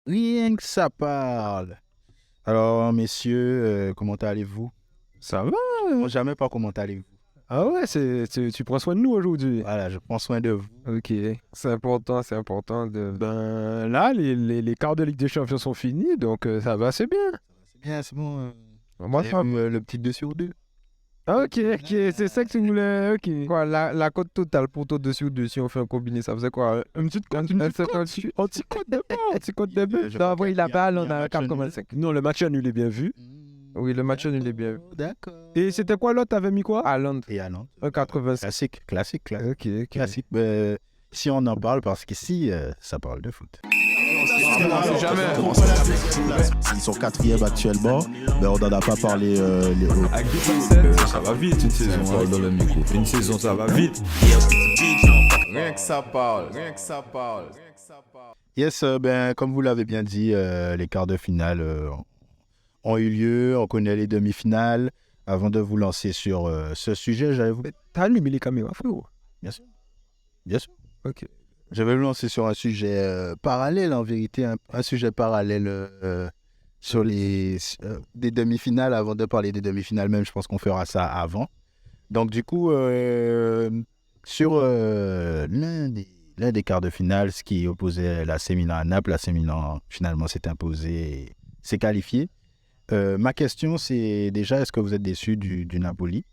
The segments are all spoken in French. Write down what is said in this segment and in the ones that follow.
Rien que ça parle. Alors, messieurs, comment allez-vous? Ça va? Jamais pas comment allez-vous. Ah ouais, tu prends soin de nous aujourd'hui. Voilà, je prends soin de vous. Ok, c'est important, Ben là, les quarts de Ligue des Champions sont finis, donc ça va, c'est bien. C'est bien, c'est bon. Moi, Vous ça avez vu le petit 2 sur 2? Ah, ok, c'est ça que tu voulais, ok. Quoi, la cote totale pour toi dessus ou dessus, on fait un combiné, ça faisait quoi? Un petit anti-cote de but, anti-cote de but. Non, oui, la balle, on a 4,5. Non, le match nul est bien vu. Oui, le match nul est bien vu. D'accord. Et c'était quoi l'autre? T'avais mis quoi? Haaland. Et à Nantes. 1,85. Classique. Ok. Classique. Si on en parle, parce qu'ici, ça parle de foot. Jamais. Ils sont quatrième actuellement, mais on n'en a pas parlé. Ça va vite une saison, parle dans le micro. Une saison, ça va vite. Rien que ça parle. Yes, comme vous l'avez bien dit, les quarts de finale ont eu lieu. On connaît les demi-finales. Avant de vous lancer sur ce sujet, T'as allumé les caméras, frérot? Bien sûr. Ok. Je vais vous lancer sur un sujet parallèle, en vérité, un sujet parallèle sur des demi-finales. Avant de parler des demi-finales même, je pense qu'on fera ça avant. Donc du coup, sur l'un des quarts de finale, ce qui opposait l'AC Milan à Naples, l'AC Milan finalement s'est imposé et s'est qualifié. Ma question, c'est déjà, est-ce que vous êtes déçu du Napoli?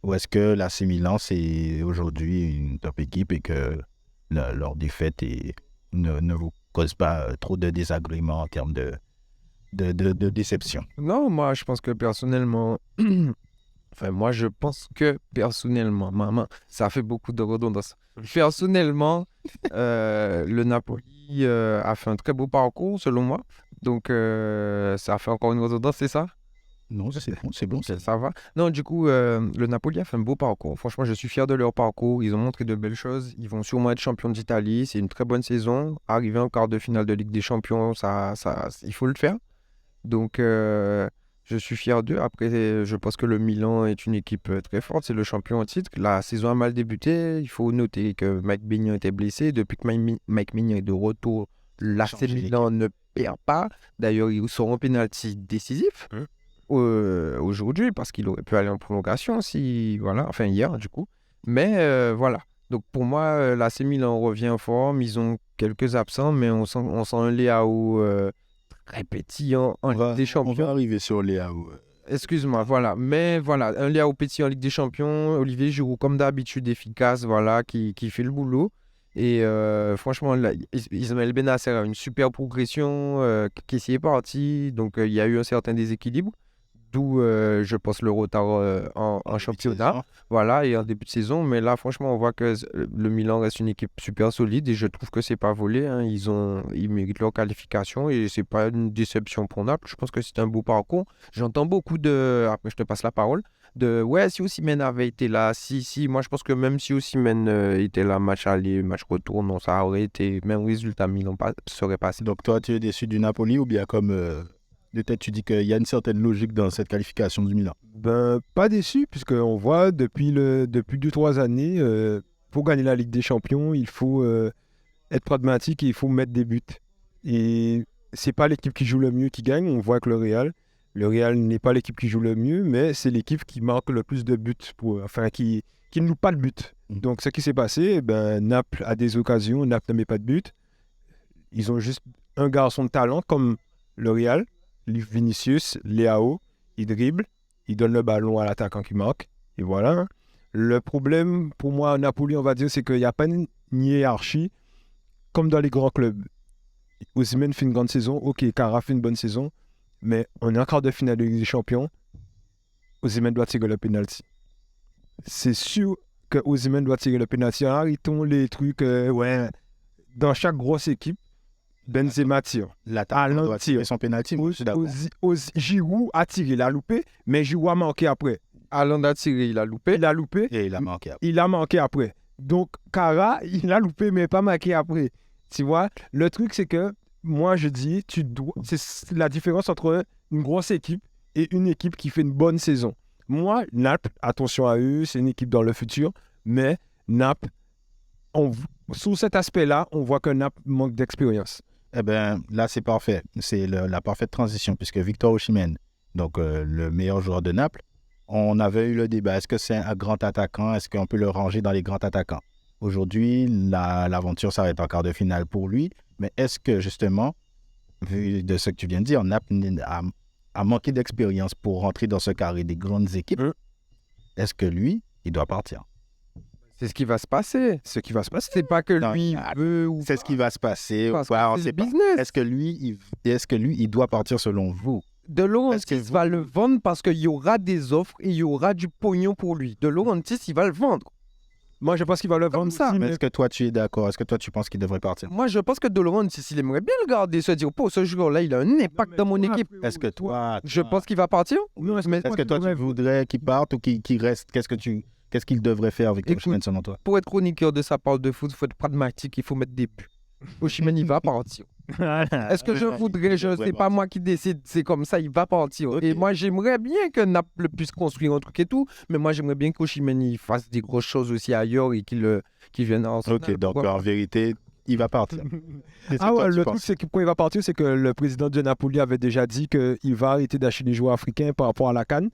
Ou est-ce que l'AC Milan, c'est aujourd'hui une top équipe et que leur défaite ne vous cause pas trop de désagréments en termes de déception? Non, moi, je pense que personnellement... maman, ça fait beaucoup de redondance. Personnellement, le Napoli a fait un très beau parcours, selon moi. Donc, ça a fait encore une redondance, c'est ça? Non, c'est bon. Ok, ça va. Non, du coup, le Napoli a fait un beau parcours. Franchement, je suis fier de leur parcours. Ils ont montré de belles choses. Ils vont sûrement être champions d'Italie. C'est une très bonne saison. Arriver en quart de finale de Ligue des Champions, il faut le faire. Donc, je suis fier d'eux. Après, je pense que le Milan est une équipe très forte. C'est le champion en titre. La saison a mal débuté. Il faut noter que Mike Maignan était blessé. Depuis que Mike Maignan est de retour, l'AC Milan ne perd pas. D'ailleurs, ils sont en pénalty décisif aujourd'hui parce qu'il aurait pu aller en prolongation hier du coup. Mais voilà. Donc pour moi, l'AC Milan revient en forme. Ils ont quelques absents, mais on sent un Leao très pétillant en Ligue des Champions. On va arriver sur Leao. Excuse-moi, voilà. Mais voilà, un Leao pétillant en Ligue des Champions. Olivier Giroud, comme d'habitude, efficace, voilà, qui fait le boulot. Et franchement, là, Ismaël Bennacer a une super progression. Kessie est parti. Donc il y a eu un certain déséquilibre. D'où, je pense, le retard en championnat. Voilà, et en début de saison. Mais là, franchement, on voit que le Milan reste une équipe super solide et je trouve que c'est pas volé. Hein. Ils méritent leur qualification et c'est pas une déception pour Naples. Je pense que c'est un beau parcours. J'entends beaucoup de... Après, je te passe la parole. Ouais, si Osimhen avait été là, si. Moi, je pense que même si Osimhen était là, match aller, match retour, non, ça aurait été... Même résultat, Milan serait passé. Donc toi, tu es déçu du Napoli ou bien comme... de tête, tu dis qu'il y a une certaine logique dans cette qualification du Milan? Ben, pas déçu, puisqu'on voit depuis 2-3 années, pour gagner la Ligue des Champions, il faut être pragmatique et il faut mettre des buts. Et c'est pas l'équipe qui joue le mieux qui gagne. On voit que le Real n'est pas l'équipe qui joue le mieux, mais c'est l'équipe qui marque le plus de buts, qui ne loupe pas de but. Donc, ce qui s'est passé, Naples a des occasions, Naples ne met pas de but. Ils ont juste un garçon de talent comme le Real. Vinicius, Leao, il dribble, il donne le ballon à l'attaquant qui marque, et voilà. Le problème pour moi à Napoli, on va dire, c'est qu'il n'y a pas une hiérarchie comme dans les grands clubs. Osimhen fait une grande saison, ok, Kara fait une bonne saison, mais on est en quart de finale de Ligue des Champions, Osimhen doit tirer le penalty. C'est sûr que Osimhen doit tirer le penalty. Arrêtons les trucs, dans chaque grosse équipe, Benzema tire. L'attaquant doit tirer son pénalty. Giroud a tiré, il a loupé, mais Giroud a marqué après. Haaland a tiré, il a loupé. Et il a marqué après. Il a marqué après. Donc, Kara, il a loupé, mais pas marqué après. Tu vois, le truc, c'est que moi, je dis, c'est la différence entre une grosse équipe et une équipe qui fait une bonne saison. Moi, Naples, attention à eux, c'est une équipe dans le futur, mais Naples, sous cet aspect-là, on voit que Naples manque d'expérience. Eh bien, là, c'est parfait. C'est la parfaite transition, puisque Victor Osimhen, donc le meilleur joueur de Naples, on avait eu le débat. Est-ce que c'est un grand attaquant? Est-ce qu'on peut le ranger dans les grands attaquants? Aujourd'hui, l'aventure s'arrête en quart de finale pour lui. Mais est-ce que, justement, vu de ce que tu viens de dire, Naples a manqué d'expérience pour rentrer dans ce carré des grandes équipes? Est-ce que lui, il doit partir? C'est ce qui va se passer. C'est pas que lui veut ou c'est ce qui va se passer. Parce Ouais, que on c'est sait le pas. business. Est-ce que lui, il doit partir selon vous? De Laurentiis Est-ce que va le vendre parce qu'il y aura des offres et il y aura du pognon pour lui. De Laurentiis, il va le vendre. Moi, je pense qu'il va le vendre ça. aussi, Mais mais est-ce que toi, tu es d'accord? Est-ce que toi, tu penses qu'il devrait partir? Moi, je pense que De Laurentiis, il aimerait bien le garder, se dire, ce joueur-là, il a un impact dans mon équipe. Est-ce que toi... Je pense qu'il va partir. Non, Mais Est-ce que toi, tu voudrais qu'il parte ou qu'il reste? Qu'est-ce qu'il devrait faire avec Écoute, Osimhen, selon toi? pour être chroniqueur de sa parole de foot, il faut être pragmatique, il faut mettre des buts. Osimhen, il va partir. Est-ce que je voudrais, je ne sais pas moi qui décide, c'est comme ça, il va partir. Ok. Et moi, j'aimerais bien que Naples puisse construire un truc et tout, mais moi, j'aimerais bien qu'Osimhen il fasse des grosses choses aussi ailleurs et qu'il vienne en Ok, donc en vérité, il va partir. C'est Ah toi, ouais, tu le penses. truc, c'est que quand il va partir, c'est que le président de Napoli avait déjà dit qu'il va arrêter d'acheter des joueurs africains par rapport à la CAN.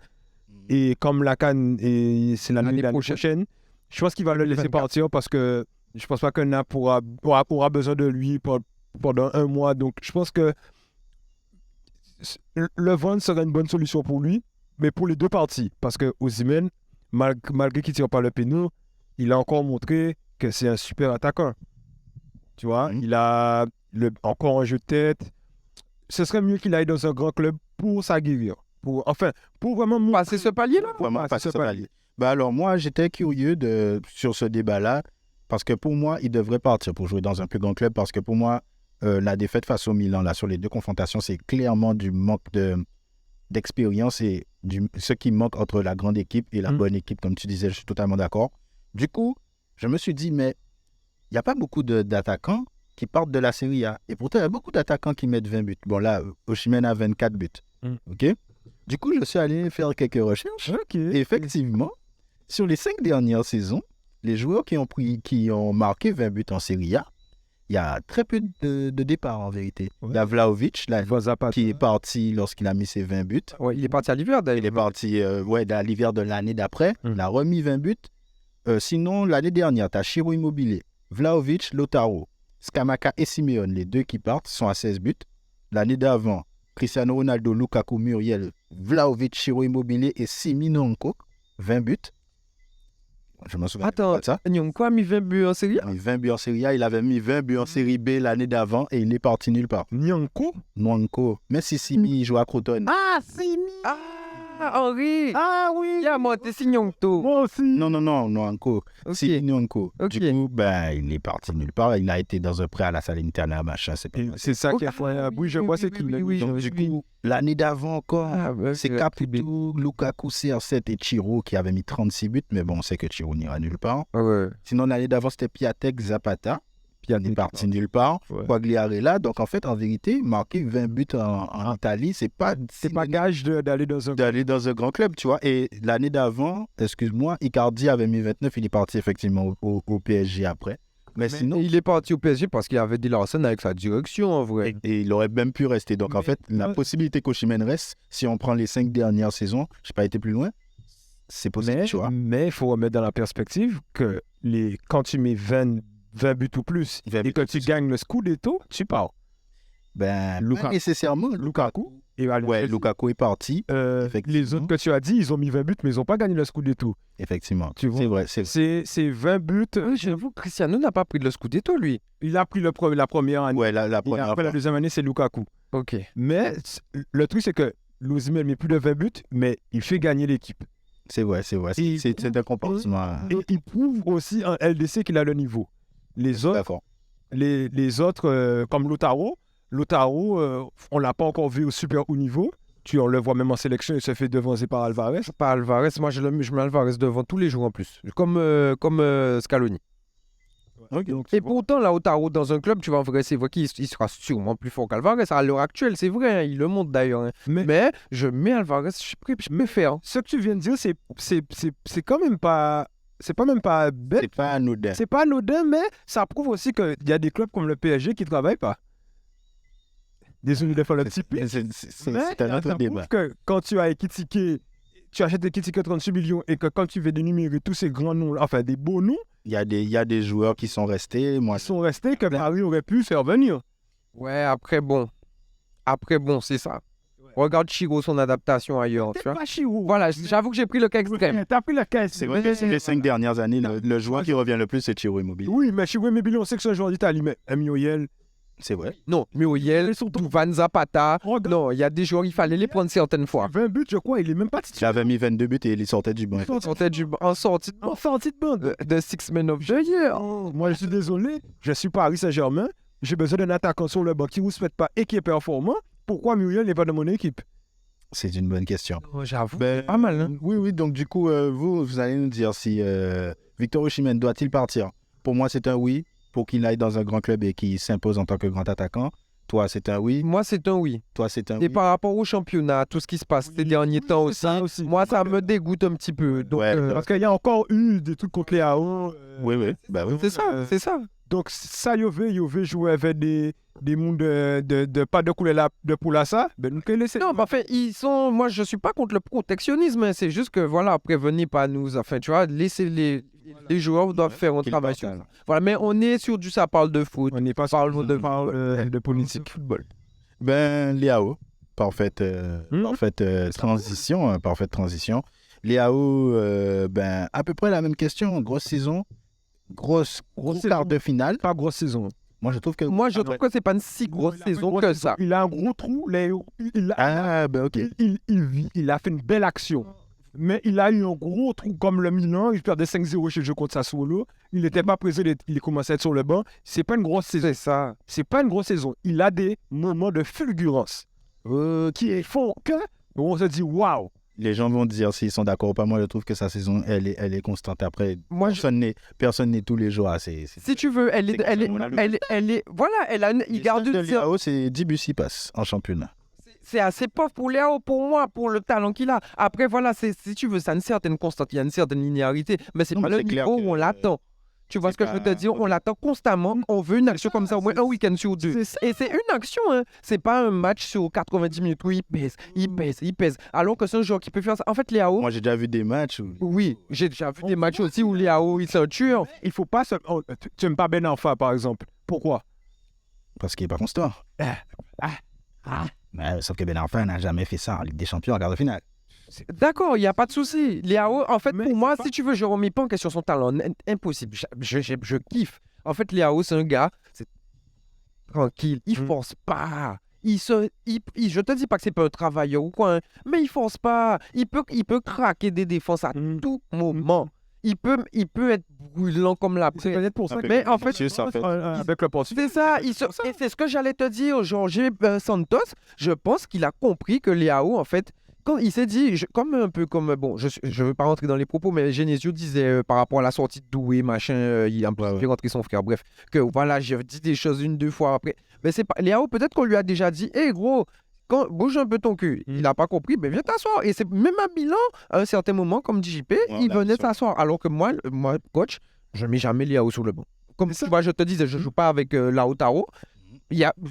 Et comme la CAN, c'est l'année prochaine, je pense qu'il va le laisser 2024. partir parce que je pense pas que Naples aura besoin de lui pendant un mois. Donc, je pense que le vendre serait une bonne solution pour lui, mais pour les deux parties. Parce que Osimhen, malgré qu'il ne tire pas le péno, il a encore montré que c'est un super attaquant. Tu vois, il a encore un jeu de tête. Ce serait mieux qu'il aille dans un grand club pour s'aguerrir. Pour vraiment passer ce palier-là. Vraiment, Ah, passer c'est ce ça. palier. Ben alors, moi, j'étais curieux sur ce débat-là, parce que pour moi, il devrait partir pour jouer dans un plus grand club, parce que pour moi, la défaite face au Milan, là, sur les deux confrontations, c'est clairement du manque d'expérience et ce qui manque entre la grande équipe et la bonne équipe, comme tu disais, je suis totalement d'accord. Du coup, je me suis dit, mais il n'y a pas beaucoup d'attaquants qui partent de la Serie A. Et pourtant, il y a beaucoup d'attaquants qui mettent 20 buts. Bon, là, Osimhen a 24 buts. OK? Du coup, je suis allé faire quelques recherches. Ok. Et effectivement, sur les 5 dernières saisons, les joueurs qui ont marqué 20 buts en Serie A, il y a très peu de départs en vérité. Ouais. Il y a Vlahovic, là, Zapata. qui est parti lorsqu'il a mis ses 20 buts. Ouais, il est parti à l'hiver d'ailleurs. Il est parti à l'hiver de l'année d'après. Mm. Il a remis 20 buts. Sinon, l'année dernière, tu as Chiro Immobilier, Vlahovic, Lautaro, Scamacca et Simeone, les deux qui partent, sont à 16 buts. L'année d'avant, Cristiano Ronaldo, Lukaku, Muriel, Vlahovic, Chiro Immobilier et Siminonko, 20 buts. Je me souviens Attends, pas de ça. Nyonko a mis 20 buts en série Il a mis 20 buts en Serie A, il avait mis 20 buts en Série B l'année d'avant et il est parti nulle part. Nyanko. Nwanko, mais si Simi il joue à Croton. Ah, Simi. Ah, Henri. Ah oui! Il a monté Signonto. Moi aussi. Non, Nwanko. Ok. Simi Nwanko. Ok. Du coup, il est parti nulle part. Il a été dans un prêt à la Salernitana, machin, c'est pas Et possible. c'est ça qui a Ah, fait. Oui, je vois, c'est qu'il oui, Donc, je du coup, l'année d'avant encore, Ah, bah, c'est c'est Caputo, Lukaku, CR7 et Chiro qui avaient mis 36 buts, mais bon, on sait que Chiro n'ira nulle part. Ouais. Sinon, l'année d'avant, c'était Piatek, Zapata. Il est parti nulle part. Ouais. Quagliarella. Donc, en fait, en vérité, marquer 20 buts en Italie, c'est pas gage d'aller dans un. d'aller dans un grand club, tu vois. Et l'année d'avant, excuse-moi, Icardi avait mis 29, il est parti effectivement au PSG après. Mais sinon, Et il est parti au PSG parce qu'il avait dit Larsen avec sa direction en vrai. et il aurait même pu rester. Donc, en Mais- fait, la possibilité qu'Osimhen reste, si on prend les 5 dernières saisons, je n'ai pas été plus loin, c'est possible, tu vois. Mais il faut remettre dans la perspective que quand tu mets 20 buts ou plus 20 et buts que ou tu plus. gagnes le Scudetto, tu pars. Pas Lukaku. nécessairement. Lukaku. Et Ouais, Lukaku est parti. effectivement. les autres que tu as dit, ils ont mis 20 buts, mais ils n'ont pas gagné le Scudetto. Effectivement. Tu vois. C'est vrai. C'est 20 buts. Oui, j'avoue, Cristiano n'a pas pris le Scudetto lui. Il a pris la première année. Ouais, la Et première après, la fois. deuxième année, c'est Lukaku. Ok. Mais le truc, c'est que Osimhen met plus de 20 buts, mais il fait gagner l'équipe. C'est vrai. Et- C'est un comportement. Et il prouve aussi en LDC qu'il a le niveau. Les autres, D'accord. les autres comme Lautaro, on l'a pas encore vu au super haut niveau. On le voit même en sélection, il se fait devancer par Alvarez. Pas Alvarez, moi je mets Alvarez devant tous les jours en plus. Comme Scaloni. Donc, Et pourtant, Lautaro dans un club, tu vois, en vrai, c'est vrai qu'il sera sûrement plus fort qu'Alvarez à l'heure actuelle, c'est vrai, hein, il le montre d'ailleurs. Hein. Mais je mets Alvarez, je préfère. ce que tu viens de dire, c'est quand même pas. C'est pas même pas bête. C'est pas anodin. C'est pas anodin, mais ça prouve aussi qu'il y a des clubs comme le PSG qui travaillent pas. Désolé de faire le petit pitch. C'est un autre ça débat. prouve que quand tu as Ekitike, tu achètes Ekitike 36 millions et que quand tu veux dénumérer tous ces grands noms, enfin des beaux noms, Il y a des joueurs qui sont restés. Moi, ils sont restés que Paris aurait pu faire venir. Ouais, après, bon, c'est ça. Regarde Chiro, son adaptation ailleurs, tu C'est vois. pas Chirou. Voilà, j'avoue que j'ai pris le cas extrême. T'as pris la caisse. c'est vrai que les 5 dernières années, le joueur qui revient le plus, c'est Chiro Immobile. Oui, mais Chirou Immobile, on sait que c'est un joueur d'Italie, mais Mioyel. C'est vrai. Non, Muriel, Van Zapata. Regarde. Non, il y a des joueurs, il fallait les prendre certaines fois. 20 buts, je crois, il est même pas Il titulaire. avait mis 22 buts et il sortait du banc. En sortie En sortie de bande. de Six Men of the Year. Moi, je suis désolé, je suis Paris Saint-Germain, j'ai besoin d'un attaquant sur le banc qui ne vous souhaite pas et qui est performant. Pourquoi Muriel n'est pas dans mon équipe? C'est une bonne question. Oh, j'avoue, Ben, c'est pas mal, hein. Oui, donc du coup, vous allez nous dire si Victor Osimhen doit-il partir. Pour moi, c'est un oui, pour qu'il aille dans un grand club et qu'il s'impose en tant que grand attaquant. Toi, c'est un oui. Moi, c'est un oui. Toi, c'est un Et oui. par rapport au championnat, tout ce qui se passe ces derniers temps aussi, ça aussi. moi, ça me dégoûte un petit peu. Donc, Ouais, Parce qu'il y a encore eu des trucs contre les AO. Oui. Bah oui. c'est ça, c'est ça. Donc, ça, Yové jouer avec des mondes pas de couleur de Poulassa. Ben, nous, laisser. Non, mais enfin, moi, je suis pas contre le protectionnisme, hein. C'est juste que, voilà, prévenez pas nous. Enfin, tu vois, laissez les joueurs doivent faire un Qu'ils travail partent, sur hein. ça. Voilà, mais on est sur ça parle de foot. On n'est pas Parle de de politique. football. Ben, Léao, parfaite transition. Parfaite transition. Léao, ben, à peu près la même question. Grosse saison. Grosse quart de finale. Pas grosse saison. Moi, je trouve que. Moi, je trouve que c'est pas une si grosse saison que ça. Il a un gros trou. Ben, ok. Il a fait une belle action. Mais il a eu un gros trou comme le Milan. Il perdait 5-0 chez le jeu contre Sassuolo. Il n'était pas présent. Il commençait à être sur le banc. C'est pas une grosse saison. C'est ça. C'est pas une grosse saison. Il a des moments de fulgurance qui font que on se dit waouh. Les gens vont dire s'ils sont d'accord ou pas. Moi, je trouve que sa saison, elle est constante. Après, Moi, personne n'est tous les jours assez. si tu veux, elle est, voilà, il garde de une Léao, c'est 10 buts, 6 passes en championnat. c'est assez pauvre pour Léao, pour moi, pour le talent qu'il a. Après, voilà, si tu veux, ça a une certaine constante, il y a une certaine linéarité, mais c'est Non, pas mais le c'est clair niveau que- où on l'attend. Tu vois c'est ce que je veux te pas- dire? On l'attend constamment. On veut une action comme ça, au moins un week-end sur deux. C'est ça. Et c'est une action, hein. C'est pas un match sur 90 minutes où il pèse. Alors que c'est un joueur qui peut faire ça. En fait, Léao, Moi, j'ai déjà vu des matchs où. oui, j'ai déjà vu des matchs aussi où Léao, il s'en tue. Il faut pas se... tu n'aimes pas Ben Arfa, par exemple. Pourquoi? Parce qu'il n'est pas constant. Mais, sauf que Ben Arfa n'a jamais fait ça en Ligue des Champions en quart de finale. D'accord, il n'y a pas de souci. Léao, en fait, Mais pour c'est moi, pas- si tu veux, je remets pas en question son talent. Impossible. Je kiffe. En fait, Léao, c'est un gars, c'est tranquille. Il force pas. Je te dis pas que c'est pas un travailleur ou quoi, hein, mais il force pas. Il peut craquer des défenses à tout moment. Il peut être brûlant comme la C'est peut-être pour ça que... Mais en fait, Monsieur, ça fait- avec le Portugal. c'est ça, et c'est ce que j'allais te dire, Jorge Santos, je pense qu'il a compris que Léao, en fait, quand il s'est dit, comme un peu comme, bon, je ne veux pas rentrer dans les propos, mais Genesio disait par rapport à la sortie de Doué, machin, il a un peu fait rentrer son frère, bref, que voilà, j'ai dit des choses 1-2 fois après. Mais c'est pas, Léao, peut-être qu'on lui a déjà dit, hé gros, bouge un peu ton cul. Il n'a pas compris, mais viens t'asseoir. Et c'est même à Milan, à un certain moment, comme dit JP, il là, venait ça. s'asseoir. Alors que moi, coach, je ne mets jamais Léao sur le banc. Comme tu vois, je te disais, je ne joue pas avec Lautaro.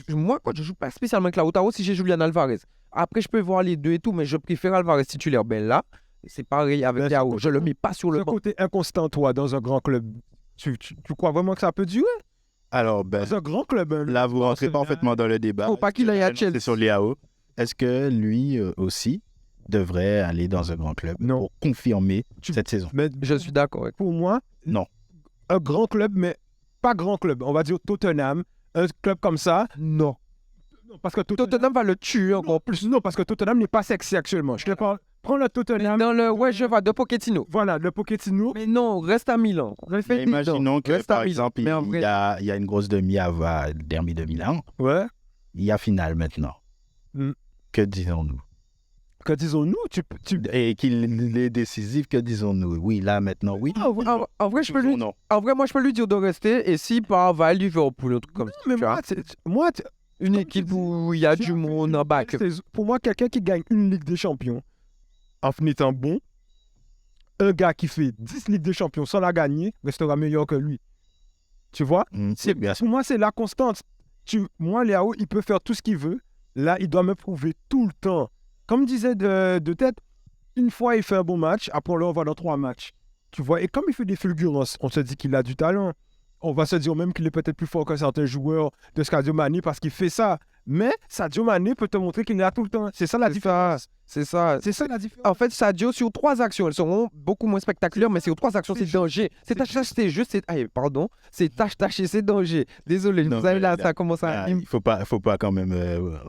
Moi, coach, je ne joue pas spécialement avec Lautaro si j'ai Julian Alvarez. Après, je peux voir les deux et tout, mais je préfère Alvarez titulaire. Ben là, c'est pareil avec Léao. Je ne le mets pas sur le Ce banc. côté inconstant, toi, dans un grand club, tu crois vraiment que ça peut durer? Alors, ben, Dans un grand club, hein, là, vous rentrez parfaitement dans le débat. Faut pas qu'il aille à Chelsea. C'est sur Léao. Est-ce que lui aussi devrait aller dans un grand club Non. pour confirmer cette saison? mais Je suis d'accord. Ouais. pour moi, Non. un grand club, mais pas grand club. On va dire Tottenham, un club comme ça. Non. Parce que Tottenham va le tuer encore plus. Non, parce que Tottenham n'est pas sexy actuellement. Je te parle. Prends le Tottenham. Dans le ouais, je vois de Pochettino. Voilà, le Pochettino. Mais non, reste à Milan. Mais imaginons que, Reste à par Milan. exemple, Mais en il y a une grosse demi à le derby de Milan. Ouais. Il y a finale maintenant. Mm. Que disons-nous? Que disons-nous? Et qu'il est décisif, que disons-nous? Oui, là, maintenant, oui. En vrai, je peux lui, Non. en vrai, moi, je peux lui dire de rester. Et s'il part, va à Liverpool, un truc comme ça. Mais tu vois. Une comme équipe tu dis, où il y a du monde en bac. Pour moi, quelqu'un qui gagne une Ligue des Champions en étant bon, un gars qui fait 10 Ligues des Champions sans la gagner restera meilleur que lui. Tu vois? Bien sûr. Pour moi, c'est la constante. Moi, Léao, il peut faire tout ce qu'il veut. Là, il doit me prouver tout le temps. Comme disait de tête, une fois, il fait un bon match. Après, on le revoit dans 3 matchs. Tu vois, et comme il fait des fulgurances, on se dit qu'il a du talent. On va se dire même qu'il est peut-être plus fort que certains joueurs de Sadio Mané parce qu'il fait ça. Mais Sadio Mané peut te montrer qu'il est là tout le temps. C'est ça la différence. C'est ça. C'est ça la différence. En fait, Sadio, sur 3 actions, elles seront beaucoup moins spectaculaires, mais sur 3 actions, c'est danger. C'est tâche-tâche, c'est juste. Pardon. C'est tâche-tâche et c'est danger. Désolé, Non, vous avez là, mais ça commence à. Il faut pas quand même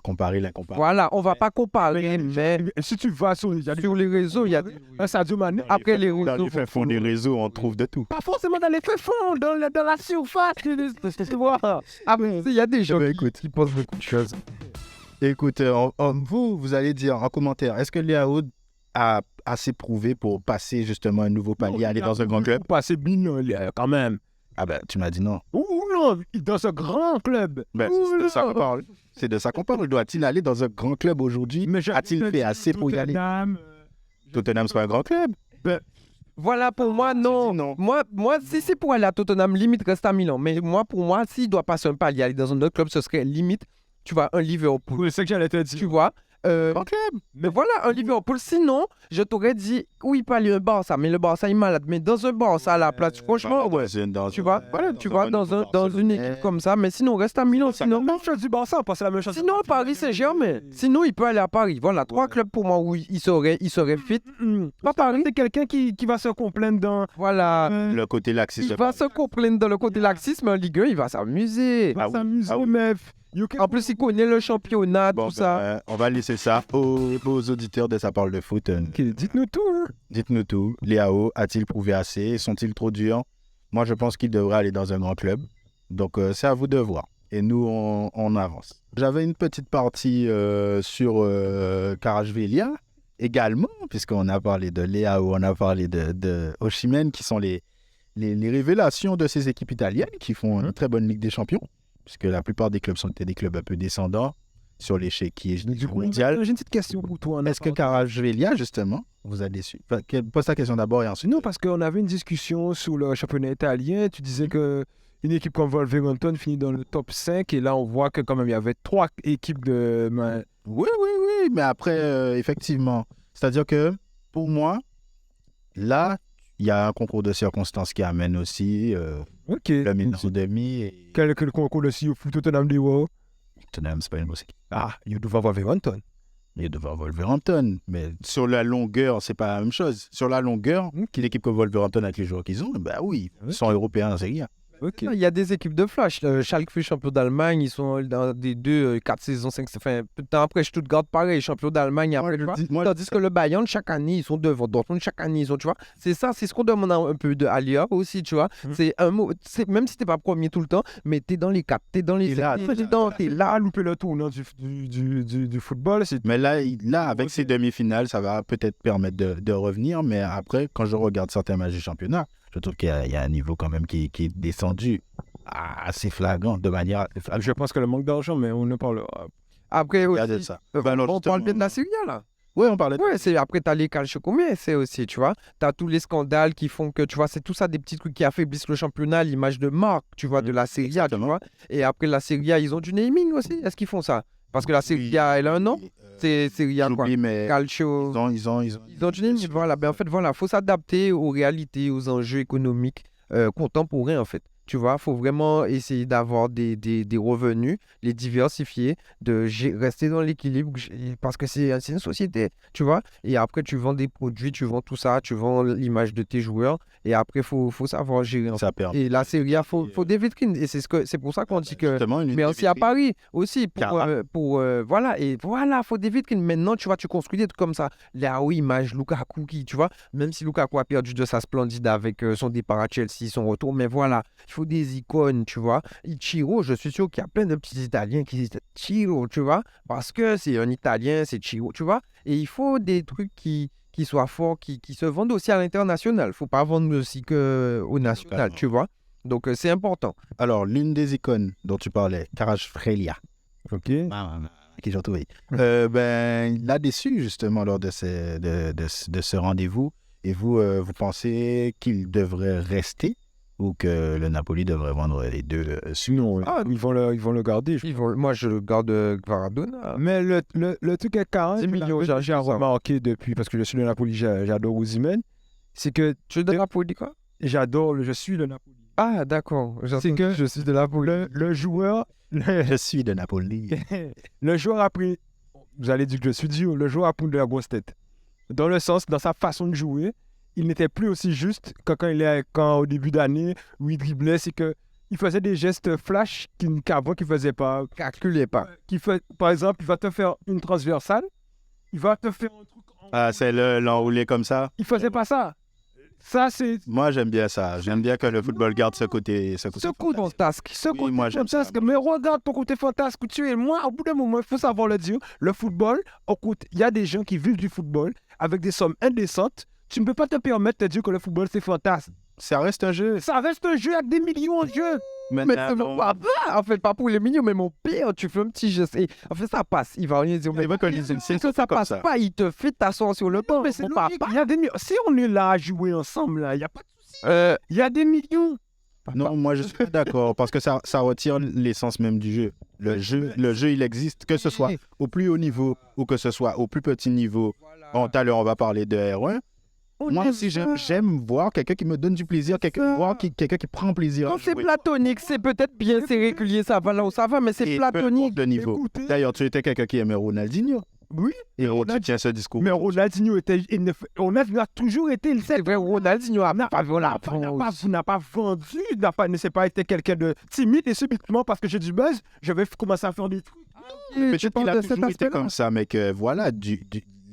comparer l'incomparable. Voilà, on va pas comparer, mais Si tu vas sur sur les réseaux, il y a. un Sadio Mané, Après les Dans réseaux. les fins fonds des réseaux, on trouve de tout. pas forcément dans les faits fonds, dans la surface. Tu vois. Après, il y a des gens Bah, qui, écoute. qui pensent beaucoup de choses. Écoute, vous allez dire en commentaire, est-ce que Léao a assez prouvé pour passer justement un nouveau palier, aller dans un grand club? Pas assez bien, quand même. Ah ben, tu m'as dit non. Ou non, dans ce grand club. Ben, c'est de ça qu'on parle. C'est de ça qu'on parle. Doit-il aller dans un grand club aujourd'hui? A-t-il fait assez pour y aller? Tottenham, c'est pas un grand club. Voilà, pour moi, non. Non. Moi, si c'est pour aller à Tottenham, limite reste à Milan. Mais moi, pour moi, s'il doit passer un palier, aller dans un autre club, ce serait limite, tu vois, un Liverpool. C'est ce que j'allais te Tu dire. vois. Grand club. Mais voilà, un Liverpool. Sinon, je t'aurais dit, oui, pas aller un Barça, mais le Barça est malade. Mais dans un Barça à la place, franchement, ouais. Tu vois, dans une équipe comme ça. Mais sinon, reste à Milan. Sinon, Même chose du Barça, on passe la même chose. sinon Paris Saint-Germain. Sinon, il peut aller à Paris. Voilà, 3 clubs pour moi où il serait fit. Pas Paris, c'est quelqu'un qui va se complaindre dans. Voilà. Le côté laxiste. Il va se complaindre dans le côté laxisme, en Ligue 1, il va s'amuser. Va oui. s'amuser, Ah oui. mais. En plus, il connaît le championnat, Bon, tout ça. on va laisser ça aux auditeurs de Ça parle de foot. Dites-nous tout. Hein. Dites-nous tout. Léao a-t-il prouvé assez? Sont-ils trop durs? Moi, je pense qu'il devrait aller dans un grand club. Donc, c'est à vous de voir. Et nous, on avance. J'avais une petite partie sur Kvaratskhelia également, puisqu'on a parlé de Léao, on a parlé de Osimhen, qui sont les révélations de ces équipes italiennes qui font une très bonne Ligue des Champions, puisque la plupart des clubs sont des clubs un peu descendants sur l'échiquier mondial. J'ai une petite question pour toi. Est-ce que Kvaratskhelia, justement, vous a déçu? Pose ta question d'abord et ensuite. Non, parce qu'on avait une discussion sur le championnat italien. Tu disais que une équipe comme Wolverhampton finit dans le top 5. Et là, on voit que quand même, il y avait 3 équipes de... Oui, mais après, effectivement. C'est-à-dire que, pour moi, là, il y a un concours de circonstances qui amène aussi Ok. le Milan en demi. Et Quel concours aussi au foot Tottenham des Wow? Tottenham, c'est pas une grosse équipe. Ah, il doit avoir Wolverhampton. Il devrait Wolverhampton. Mais sur la longueur, c'est pas la même chose. Sur la longueur, l'équipe comme Wolverhampton avec les joueurs qu'ils ont, bah oui, ils sont européens en Série A. Ok. Il y a des équipes de flash. Schalke fait champion d'Allemagne. Ils sont dans des 4 saisons, 5. Enfin, peu de temps après, Stuttgart, pareil, champion d'Allemagne. Après, tu vois. Tandis que le Bayern, chaque année, ils sont devant. Dortmund, chaque année, ils sont, tu vois. C'est ça, c'est ce qu'on demande un peu de Alia aussi, tu vois. C'est un mot, même si t'es pas premier tout le temps, mais t'es dans les 4, t'es dans les 5. T'es là. À louper le tournant du football, c'est... Mais là, avec ces demi-finales, ça va peut-être permettre de revenir. Mais après, quand je regarde certains matchs du championnat, je trouve qu'il y a un niveau quand même qui est descendu assez flagrant, de manière assez flagrante. Je pense que le manque d'argent, mais on ne parlera. Après, aussi, Regardez ça. on parle bien de la Serie A, là. Oui, on parlait de Ouais, c'est après t'as les calciocomés, c'est aussi, tu vois. T'as tous les scandales qui font que, tu vois, c'est tout ça des petits trucs qui affaiblissent le championnat, l'image de marque, tu vois, de la Serie A, tu Exactement. vois. Et après la Serie A, ils ont du naming aussi. Est-ce qu'ils font ça? Parce que la Serie A, elle a un nom. C'est Serie A quoi? J'oublie, mais Calcio. ils ont Ils ont du naming, voilà. Ben, en fait, voilà, faut s'adapter aux réalités, aux enjeux économiques contemporains, en fait. Tu vois, il faut vraiment essayer d'avoir des revenus, les diversifier, rester dans l'équilibre, parce que c'est une société, tu vois. Et après, tu vends des produits, tu vends tout ça, tu vends l'image de tes joueurs. Et après, il faut savoir gérer. En fait. ça perd. Et la Serie A, faut des vitrines. Et c'est pour ça qu'on dit que... Justement, Mais aussi à Paris, aussi, Car- voilà, et voilà, faut des vitrines. Maintenant, tu vois, tu construis des trucs comme ça. Là, oui, image Lukaku, tu vois, même si Lukaku a perdu de sa splendide avec son départ à Chelsea, son retour, mais voilà, il faut des icônes, tu vois. Chiro, je suis sûr qu'il y a plein de petits Italiens qui disent Chiro, tu vois, parce que c'est un Italien, c'est Chiro, tu vois. Et il faut des trucs qui soient forts, qui se vendent aussi à l'international. Il ne faut pas vendre aussi qu'au national, tu vois. Donc, c'est important. Alors, l'une des icônes dont tu parlais, Kvaratskhelia. Ok. Qui j'ai retrouvé. Ben, il a déçu justement lors de ce rendez-vous. Et vous, vous pensez qu'il devrait rester ou que le Napoli devrait vendre les deux Sinon, ils vont le garder. Moi, je garde Kvaradona. Mais le truc avec Kara, 10 millions, j'ai remarqué depuis, parce que je suis le Napoli, j'adore Osimhen, c'est que Tu es de Napoli, quoi? je suis le Napoli. Ah, d'accord. C'est que je suis de Napoli. le joueur, Je suis de Napoli. le joueur a pris, vous allez dire que je suis dur, le joueur a pris de la grosse tête. Dans le sens, dans sa façon de jouer, il n'était plus aussi juste que quand au début d'année, où il driblait, c'est que il faisait des gestes flash qu'avant qu'il ne faisait pas. Calculez pas. Par exemple, il va te faire une transversale, il va te faire un truc. Ah, c'est l'enroulé comme ça. Il faisait pas ça. Ça, c'est. Moi, j'aime bien ça. J'aime bien que le football garde ce côté. Ce côté fantasque. Ce Oui, côté moi, j'aime ça. fantasque. Mais regarde ton côté fantasque. Tu es moi, au bout d'un moment, il faut savoir le dire. Le football, écoute, il y a des gens qui vivent du football avec des sommes indécentes. Tu ne peux pas te permettre de dire que le football, c'est fantastique. Ça reste un jeu. Ça reste un jeu avec des millions de jeux. Mais en fait, pas pour les millions, mais mon pire, tu fais un petit geste. Et en fait, ça passe. Il va rien dire. Mais c'est que ça passe pas, il te fait t'asseoir sur le banc. Mais c'est On part logique. pas. Il y a des millions. Si on est là à jouer ensemble, là, il n'y a pas de souci. Il y a des millions. Non, moi, je suis pas d'accord parce que ça retire l'essence même du jeu. Le jeu, il existe, que ce soit au plus haut niveau ou que ce soit au plus petit niveau. Bon, tout à l'heure, on va parler de R1. Moi aussi, j'aime voir quelqu'un qui me donne du plaisir, quelqu'un qui prend plaisir. Quand c'est platonique, c'est peut-être bien, c'est régulier, ça va là où ça va, mais c'est Et platonique. peu importe le niveau. Écoutez. D'ailleurs, tu étais quelqu'un qui aimait Ronaldinho. Oui. Et tu tiens ce discours. Mais Ronaldinho Ronaldinho a toujours été le C'est vrai, Ronaldinho a pas vu la n'a pas vendu, ne s'est pas été quelqu'un de timide et subitement parce que j'ai du buzz, je vais commencer à faire des trucs. Peut-être qu'il a toujours été comme ça, mais que voilà,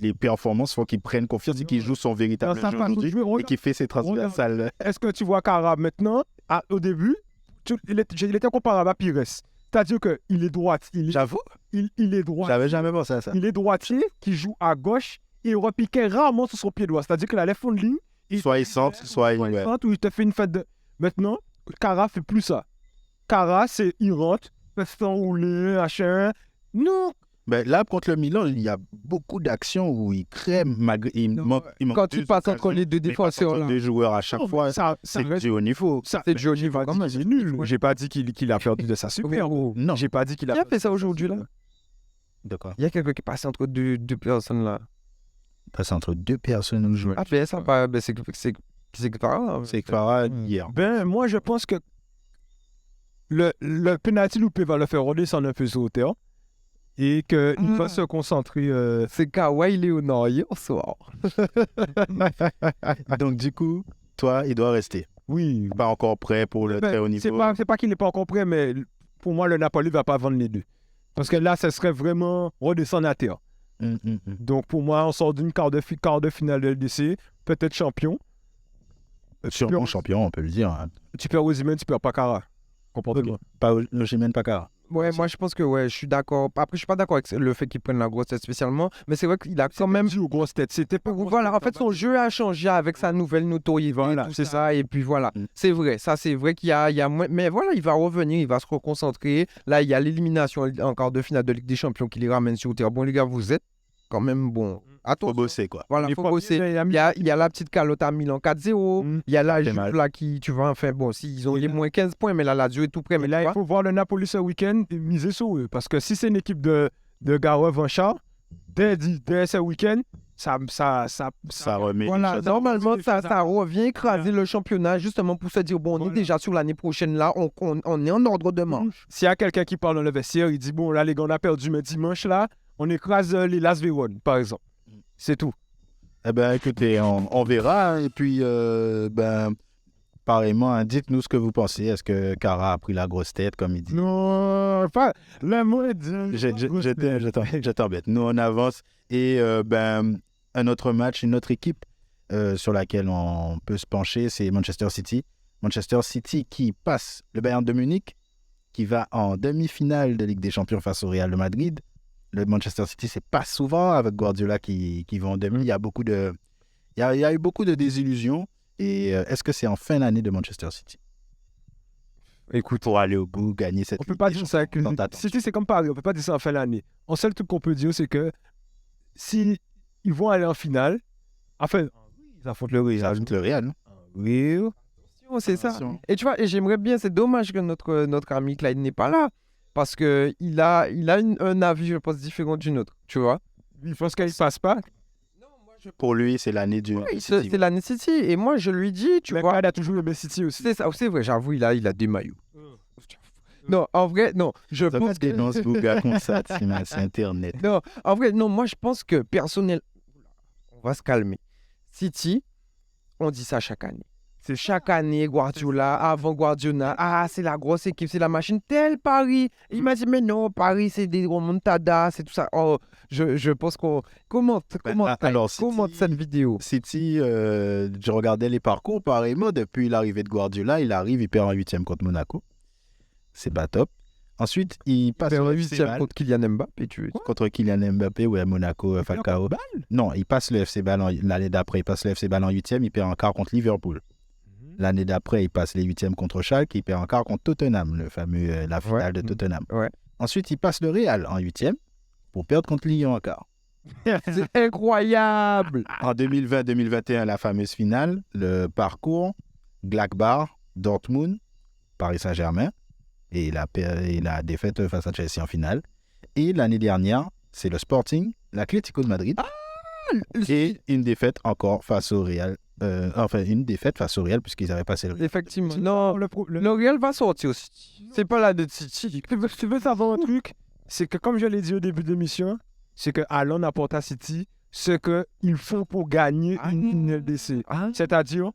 les performances font qu'il prenne confiance et qu'il joue son véritable Dans sa jeu façon de aujourd'hui jouer, et qu'il fait ses transversales. Est-ce que tu vois Kara maintenant, au début, il était comparable à Pires. C'est-à-dire qu'il est droitier. J'avoue, Il est droitier. j'avais jamais pensé à ça. Il est droitier qui joue à gauche et il repiquait rarement sur son pied droit. C'est-à-dire qu'il allait fond de ligne. Soit il centre, soit il... Ouais. Où il te fait une fête de... Maintenant, Kara fait plus ça. Kara, il rentre, fait s'enrouler, machin. Non. Ben, là, contre le Milan, il y a beaucoup d'actions où il crème, malgré... il manque Quand tu deux passes entre occasions, les deux mais il passe défenseurs, entre là. deux joueurs à chaque fois, c'est reste- du haut niveau. C'est du haut niveau quand même. C'est nul. J'ai pas dit qu'il a perdu de sa super. Non. J'ai pas dit qu'il a Qui a perdu fait ça de sa aujourd'hui, là? super. De quoi? Il y a quelqu'un qui passe entre deux personnes, là. Passe entre deux personnes où jouer. Ah, ben ça, ben, c'est pas grave. C'est Farah hier. Ben, moi, je pense que le penalty loupé va le faire redescendre un peu sur hauteur et qu'il va se concentrer. C'est Kawhi Leonard hier soir. Donc, du coup, toi, il doit rester. Oui. Pas encore prêt pour le très haut niveau. C'est pas qu'il n'est pas encore prêt, mais pour moi, le Napoli ne va pas vendre les deux. Parce que là, ce serait vraiment redescendre à terre. Donc, pour moi, on sort d'une quart de finale de LDC, peut-être champion. Sûrement champion, on peut le dire. Hein. Tu perds Osimhen, tu perds Pakara. Comporte-toi. Pas Osimhen, pas Kara. Ouais, moi je pense que ouais, je suis d'accord. Après, je suis pas d'accord avec le fait qu'il prenne la grosse tête spécialement, mais c'est vrai qu'il a quand même. Dit aux grosses têtes, c'était pas. Voilà, en fait, son jeu a changé avec sa nouvelle notoriété. Voilà, tout c'est ça. Et puis voilà, Mm. c'est vrai. Ça, c'est vrai qu'il y a moins. Mais voilà, il va revenir, il va se reconcentrer. Là, il y a l'élimination en quart de finale de Ligue des Champions qui les ramène sur terre. Bon, les gars, vous êtes quand même bon. Faut Attention. bosser, quoi. Voilà, Les faut premiers, bosser. il y a Il y a la petite calotte à Milan 4-0. Mm. Il y a la C'est Juve mal. là qui, tu vois, enfin bon, s'ils ont les moins 15 points, mais la Lazio est tout près. Et Mais là, tu il vois, faut voir le Napoli ce week-end et miser sur eux. Parce que si c'est une équipe de Garoua Vanchard, dès ce week-end, ça remet. voilà, normalement, ça revient écraser le championnat justement pour se dire, bon, on est déjà sur l'année prochaine là, on est en ordre de marche. S'il y a quelqu'un qui parle dans le vestiaire, il dit bon, là, les gars, on a perdu, mais dimanche, là, on écrase les Las Véron, par exemple. C'est tout. Eh ben, écoutez, on verra. Hein, et puis, ben, pareillement, hein, dites-nous ce que vous pensez. Est-ce que Kara a pris la grosse tête, comme il dit? Non, pas le mot est dit. Je t'embête. Nous, on avance. Et ben, un autre match, une autre équipe sur laquelle on peut se pencher, c'est Manchester City. Manchester City qui passe le Bayern de Munich, qui va en demi-finale de Ligue des Champions face au Real de Madrid. Le Manchester City, c'est pas souvent avec Guardiola qui va en demi. Il y a eu beaucoup de désillusions. Et est-ce que c'est en fin d'année de Manchester City? Écoute, Pour aller au bout, gagner cette on peut Ligue pas des dire ça. Champions tant attendue. City, c'est comme Paris, on peut pas dire ça en fin d'année. Un seul truc qu'on peut dire, c'est que si ils vont aller en finale, enfin, ils affrontent le Real. Ça ajoute le Real, non? Oui. C'est ça. Attention. Et tu vois, et j'aimerais bien, c'est dommage que notre ami Clyde n'est pas là, parce qu'il a un avis, je pense, différent du nôtre, tu vois. Il pense qu'il passe pas. Pour lui, c'est l'année du. C'est la City. Et moi, je lui dis, tu Mais vois. il a toujours aimé City aussi. C'est ça, c'est vrai, j'avoue, il a des maillots. Non, en vrai, non. Je Ça pense pas que... dénonce Bouga comme ça, c'est Internet. Non, en vrai, non, moi, je pense que personnel... On va se calmer. City, on dit ça chaque année. C'est chaque année, Guardiola, avant Guardiola. Ah, c'est la grosse équipe, c'est la machine. Tel Paris. Il m'a dit, mais non, Paris, c'est des remontadas, c'est tout ça. Oh, je pense qu'on... Commente alors, City- cette vidéo. City, je regardais les parcours pareillement. Depuis l'arrivée de Guardiola, il arrive, il perd en 8e contre Monaco. C'est pas top. Ensuite, il passe Faire le le FC 8e Bâle contre Kylian Mbappé, tu veux. contre Kylian Mbappé ou à Monaco, Falcao. Non, il passe le FC Bâle l'année d'après. Il passe le FC Bâle en 8e, il perd en quart contre Liverpool. L'année d'après, il passe les 8e contre Schalke, il perd en quart contre Tottenham, le fameux, la finale de Tottenham. Ouais. Ensuite, il passe le Real en 8e pour perdre contre Lyon en quart. C'est incroyable. En 2020-2021, la fameuse finale, le parcours, Gladbach, Dortmund, Paris Saint-Germain, et la défaite face à Chelsea en finale. Et l'année dernière, c'est le Sporting, l'Atlético de Madrid, et une défaite encore face au Real. Une défaite face au Real, puisqu'ils avaient passé le Real. Effectivement. Non, le le Real va sortir aussi. C'est pas la de City. Tu veux savoir un truc? C'est que, comme je l'ai dit au début de l'émission, c'est que Haaland apporte à City ce qu'il faut pour gagner une LDC. C'est-à-dire,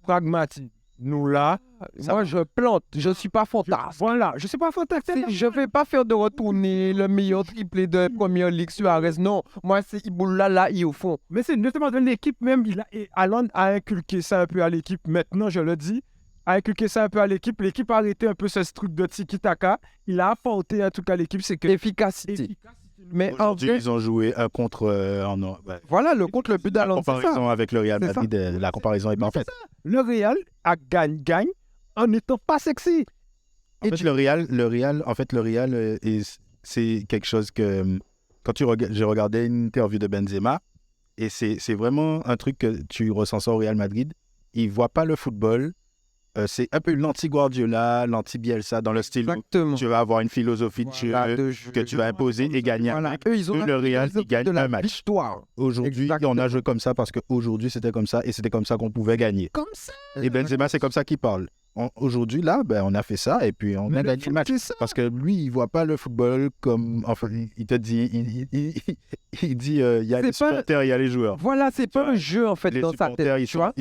pragmatique. Nous, là, Moi, je plante. Je suis pas fantasme. voilà, je sais pas fantastique. Je vais pas faire de retourner le meilleur triplé de Première Ligue Suarez. Non, moi, c'est Iboula là, il est au fond. Mais c'est notamment de l'équipe même. Et Haaland a inculqué ça un peu à l'équipe. Maintenant, je le dis, a inculqué ça un peu à l'équipe. L'équipe a arrêté un peu ce truc de tiki-taka. Il a apporté en tout cas l'équipe, c'est que... Efficacité. Mais en Aujourd'hui, vrai, ils ont joué un contre voilà, le contre le but la d'Haaland, c'est ça. comparaison avec le Real C'est ça. Madrid, la comparaison est parfaite. Le Real a gagne en n'étant pas sexy. En fait, le Real, c'est quelque chose que quand j'ai regardé une interview de Benzema, et c'est vraiment un truc que tu ressens ça au Real Madrid. Il voit pas le football. C'est un peu l'anti-Guardiola, l'anti-Bielsa dans le style où Exactement. tu vas avoir une philosophie de jeu Voilà, de jeu. que tu vas imposer et gagner. Voilà. Eux, ils ont Eux, le Real, ils gagnent de la un match. victoire. Aujourd'hui, Exactement. on a joué comme ça parce qu'aujourd'hui, c'était comme ça et c'était comme ça qu'on pouvait gagner. Comme ça. Et Benzema, c'est comme ça qu'il parle. Aujourd'hui, là, on a fait ça et puis on a gagné le match. C'est ça. Parce que lui, il voit pas le football comme... Enfin, il te dit... Il dit, il y a C'est les pas- supporters, il y a les joueurs. Voilà, c'est pas un jeu en fait Les dans sa supporters, tête. Tu vois,